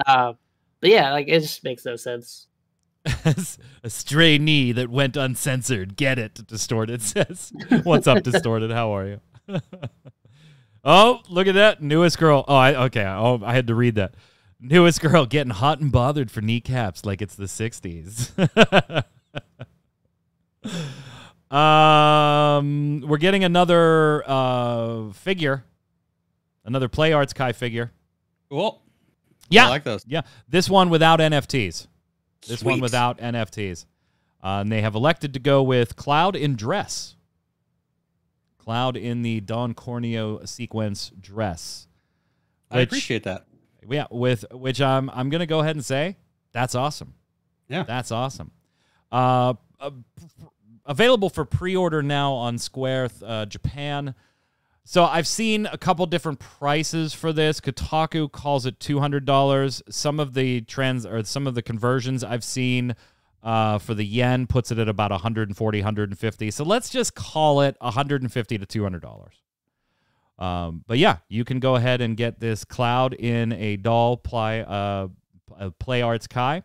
but yeah, like, it just makes no sense. A stray knee that went uncensored. Get it, Distorted says. What's up, Distorted? How are you? Oh, look at that. Newest girl. I had to read that. Newest girl getting hot and bothered for kneecaps like it's the 60s. We're getting another figure, another Play Arts Kai figure. Cool. Yeah, I like those. Yeah, this one without NFTs. This one Sweet. without NFTs. And they have elected to go with Cloud in dress. Cloud in the Don Corneo sequence dress. I appreciate that. Yeah, with which I'm going to go ahead and say that's awesome. Yeah, that's awesome. Available for pre-order now on Square Japan. So I've seen a couple different prices for this. Kotaku calls it $200. Some of the conversions I've seen for the yen puts it at about 140, 150. So let's just call it $150 to $200. But yeah, you can go ahead and get this Cloud in a doll Play Arts Kai.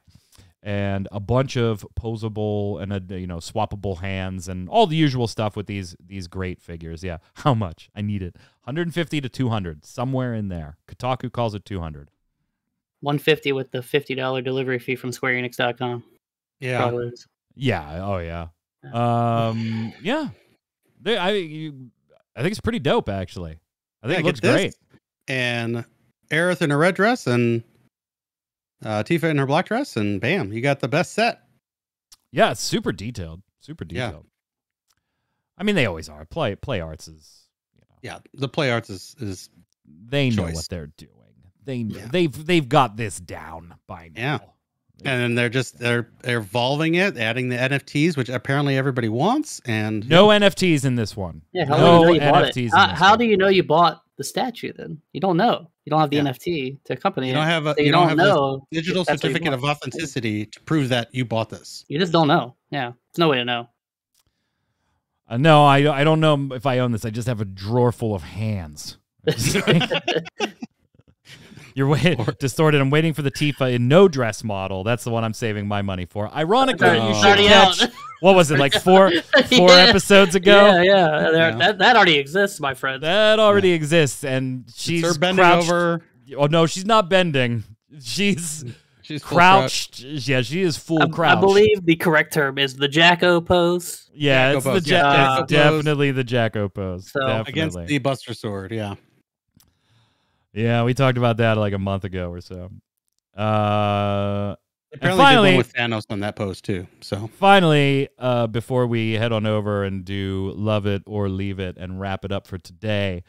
And a bunch of posable and swappable hands and all the usual stuff with these great figures. Yeah, how much? I need it. 150 to 200, somewhere in there. Kotaku calls it 200. 150 with the $50 delivery fee from SquareEnix.com. Yeah. Yeah. Oh yeah. Yeah. I think it's pretty dope actually. I think it looks great. And Aerith in a red dress and Tifa in her black dress, and bam, you got the best set. Yeah, it's super detailed. Super detailed. Yeah. I mean, they always are. Play Arts is, Yeah, the Play Arts is they know what they're doing. They know. They've got this down by now. Yeah. And then they're evolving it, adding the NFTs, which apparently everybody wants, and no NFTs in this one. Yeah, how no do you know you bought NFTs. it? How do you know you bought the statue? Then you don't know. You don't have the NFT to accompany it. You don't have know a digital certificate of authenticity to prove that you bought this. You just don't know. Yeah, there's no way to know. No, I don't know if I own this. I just have a drawer full of hands. You're distorted. I'm waiting for the Tifa in no dress model. That's the one I'm saving my money for. Ironically, you should catch. What was it, like four episodes ago? Yeah. That already exists, my friend. That already exists, and she's her bending over. Oh no, she's not bending. She's crouched. Yeah, she is full crouch. I believe the correct term is the Jacko pose. Yeah, it's the Jacko definitely the Jacko pose. So, against the Buster Sword, yeah. Yeah, we talked about that like a month ago or so. Apparently finally, did one with Thanos on that post too. So finally, before we head on over and do Love It or Leave It and wrap it up for today,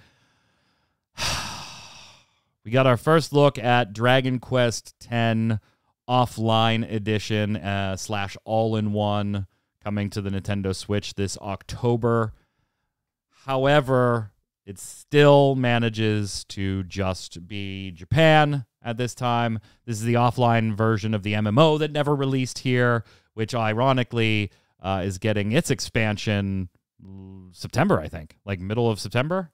we got our first look at Dragon Quest X Offline Edition / All-in-One coming to the Nintendo Switch this October. However, it still manages to just be Japan at this time. This is the offline version of the MMO that never released here, which ironically is getting its expansion September, I think, like middle of September.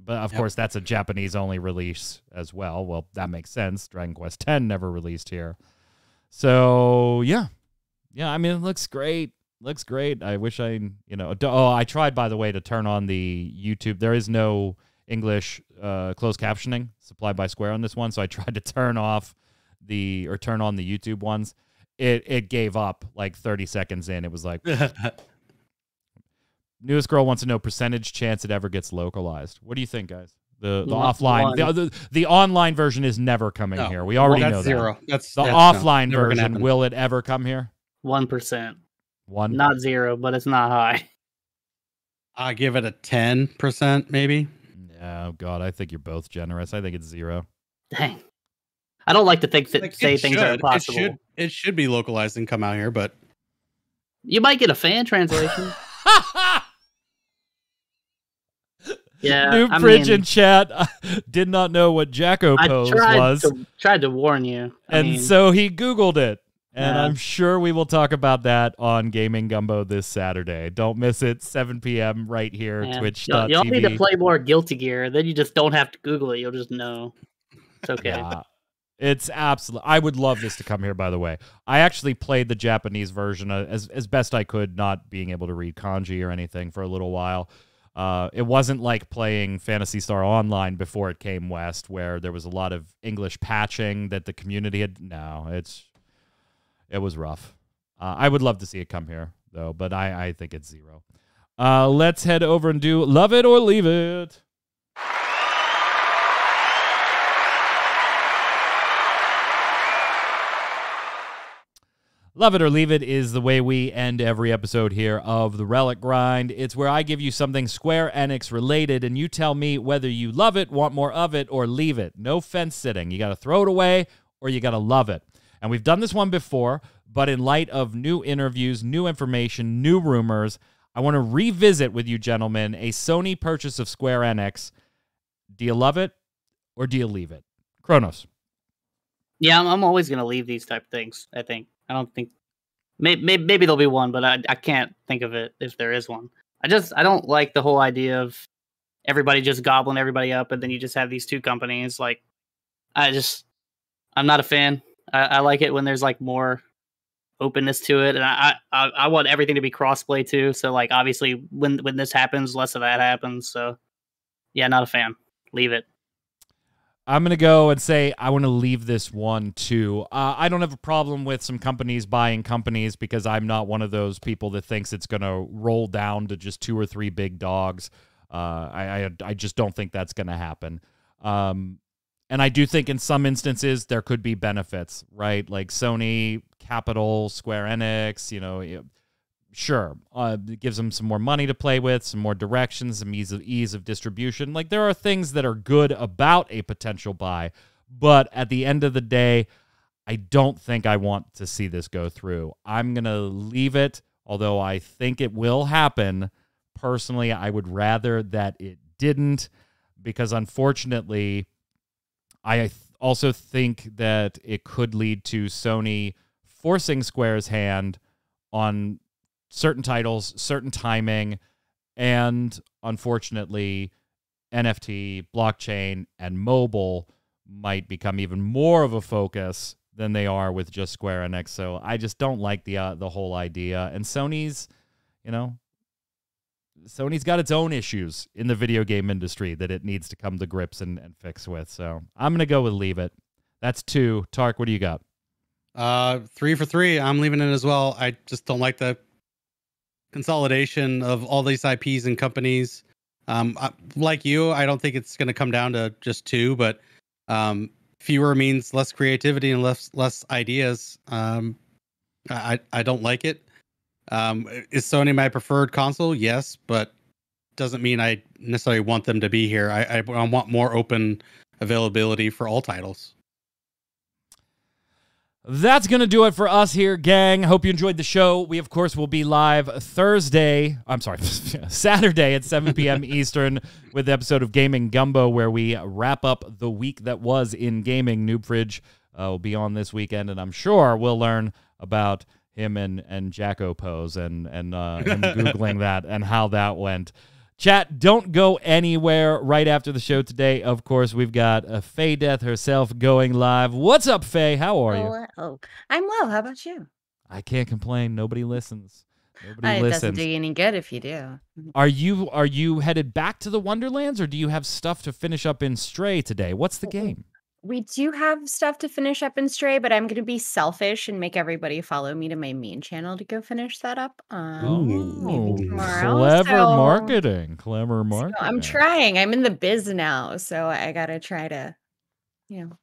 But of course, that's a Japanese-only release as well. Well, that makes sense. Dragon Quest X never released here. So, yeah. Yeah, I mean, it looks great. Looks great. I wish I tried, by the way, to turn on the YouTube. There is no English closed captioning supplied by Square on this one, so I tried to turn on the YouTube ones. It gave up like 30 seconds in. It was like, newest girl wants to know percentage chance it ever gets localized. What do you think, guys? The offline, the online version is never coming here. We already know zero. That. That's offline version. Will it ever come here? 1%. One, not 0, but it's not high. I give it a 10%, maybe. Oh God, I think you're both generous. I think it's 0. Dang, I don't like to think that say things are impossible. It should be localized and come out here, but you might get a fan translation. Yeah, New Bridge in chat did not know what Jacko pose was. Tried to warn you, so he Googled it. And I'm sure we will talk about that on Gaming Gumbo this Saturday. Don't miss it, 7 p.m. right here, Twitch.tv. Y'all need to play more Guilty Gear. Then you just don't have to Google it. You'll just know. It's okay. Yeah, it's absolute. I would love this to come here, by the way. I actually played the Japanese version as best I could, not being able to read kanji or anything for a little while. It wasn't like playing Phantasy Star Online before it came west, where there was a lot of English patching that the community had. No, it was rough. I would love to see it come here, though, but I think it's 0. Let's head over and do Love It or Leave It. Love It or Leave It is the way we end every episode here of the Relic Grind. It's where I give you something Square Enix related, and you tell me whether you love it, want more of it, or leave it. No fence sitting. You got to throw it away, or you got to love it. And we've done this one before, but in light of new interviews, new information, new rumors, I want to revisit with you gentlemen a Sony purchase of Square Enix. Do you love it, or do you leave it? Kronos. Yeah, I'm always going to leave these type of things, I think. I don't think maybe there'll be one, but I can't think of it if there is one. I don't like the whole idea of everybody just gobbling everybody up, and then you just have these two companies. Like, I'm not a fan. I like it when there's like more openness to it, and I want everything to be crossplay too. So like obviously when this happens, less of that happens. So yeah, not a fan. Leave it. I'm going to go and say I want to leave this one, too. I don't have a problem with some companies buying companies because I'm not one of those people that thinks it's going to roll down to just 2 or 3 big dogs. I just don't think that's going to happen. And I do think in some instances there could be benefits, right? Like Sony, Capital, Square Enix, sure, it gives them some more money to play with, some more directions, some ease of distribution. Like, there are things that are good about a potential buy, but at the end of the day, I don't think I want to see this go through. I'm going to leave it, although I think it will happen. Personally, I would rather that it didn't, because unfortunately, I also think that it could lead to Sony forcing Square's hand on certain titles, certain timing, and unfortunately, NFT, blockchain, and mobile might become even more of a focus than they are with just Square Enix. So I just don't like the whole idea. And Sony's got its own issues in the video game industry that it needs to come to grips and fix with. So I'm going to go with leave it. That's 2. Tark, what do you got? 3 for 3. I'm leaving it as well. I just don't like the consolidation of all these IPs and companies. Like you, I don't think it's going to come down to just 2, but fewer means less creativity and less ideas. I don't like it. Is Sony my preferred console? Yes, but doesn't mean I necessarily want them to be here. I want more open availability for all titles. That's going to do it for us here, gang. Hope you enjoyed the show. We, of course, will be live Saturday at 7 p.m. Eastern with the episode of Gaming Gumbo, where we wrap up the week that was in gaming. Noob Fridge will be on this weekend, and I'm sure we'll learn about him and Jacko Pose and him Googling that and how that went. Chat, don't go anywhere. Right after the show today, of course, we've got Faye Death herself going live. What's up, Faye? How are you? Oh, I'm well. How about you? I can't complain. Nobody listens. Nobody It listens. doesn't do you any good if you do. Are you headed back to the Wonderlands, or do you have stuff to finish up in Stray today? What's the game? We do have stuff to finish up in Stray, but I'm going to be selfish and make everybody follow me to my main channel to go finish that up. Maybe tomorrow. Clever marketing. So I'm trying. I'm in the biz now, so I got to try to,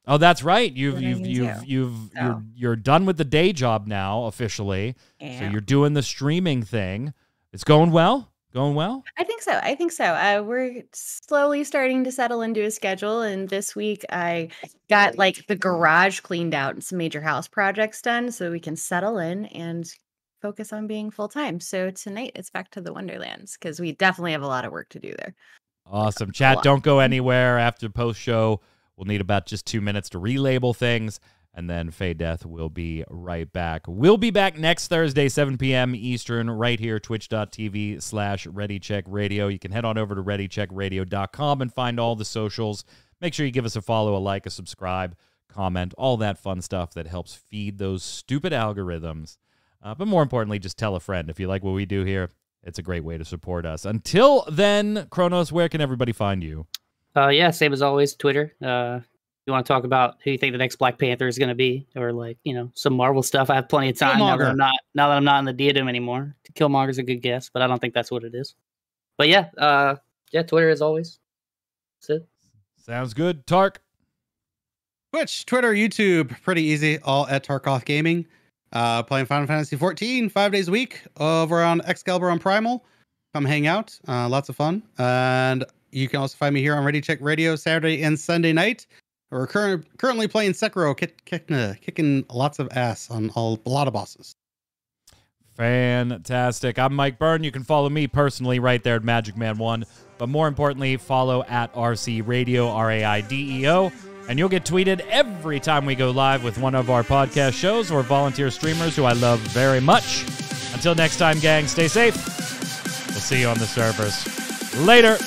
Oh, that's right. You're done with the day job now officially. Yeah. So you're doing the streaming thing. It's going well. I think so. We're slowly starting to settle into a schedule, and this week I got like the garage cleaned out and some major house projects done, so we can settle in and focus on being full time. So tonight it's back to the Wonderlands because we definitely have a lot of work to do there. Awesome. Chat, don't go anywhere after post show. We'll need about just 2 minutes to relabel things. And then Faye Death will be right back. We'll be back next Thursday, 7 p.m. Eastern, right here, twitch.tv/ReadyCheckRadio. You can head on over to ReadyCheckRadio.com and find all the socials. Make sure you give us a follow, a like, a subscribe, comment, all that fun stuff that helps feed those stupid algorithms. But more importantly, just tell a friend. If you like what we do here, it's a great way to support us. Until then, Kronos, where can everybody find you? Yeah, same as always, Twitter. You want to talk about who you think the next Black Panther is going to be, or some Marvel stuff? I have plenty of time now that I'm not in the diadem anymore. Killmonger's a good guess, but I don't think that's what it is. But yeah, Twitter as always. That's it. Sounds good. Tark. Twitch, Twitter, YouTube, pretty easy. All at Tarkoth Gaming. Playing Final Fantasy XIV 5 days a week over on Excalibur on Primal. Come hang out. Lots of fun. And you can also find me here on Ready Check Radio Saturday and Sunday night. We're currently playing Sekiro, kicking lots of ass on a lot of bosses. Fantastic. I'm Mike Byrne. You can follow me personally right there at Magic Man 1. But more importantly, follow at RC Radio, RAIDEO. And you'll get tweeted every time we go live with one of our podcast shows or volunteer streamers who I love very much. Until next time, gang, stay safe. We'll see you on the servers. Later.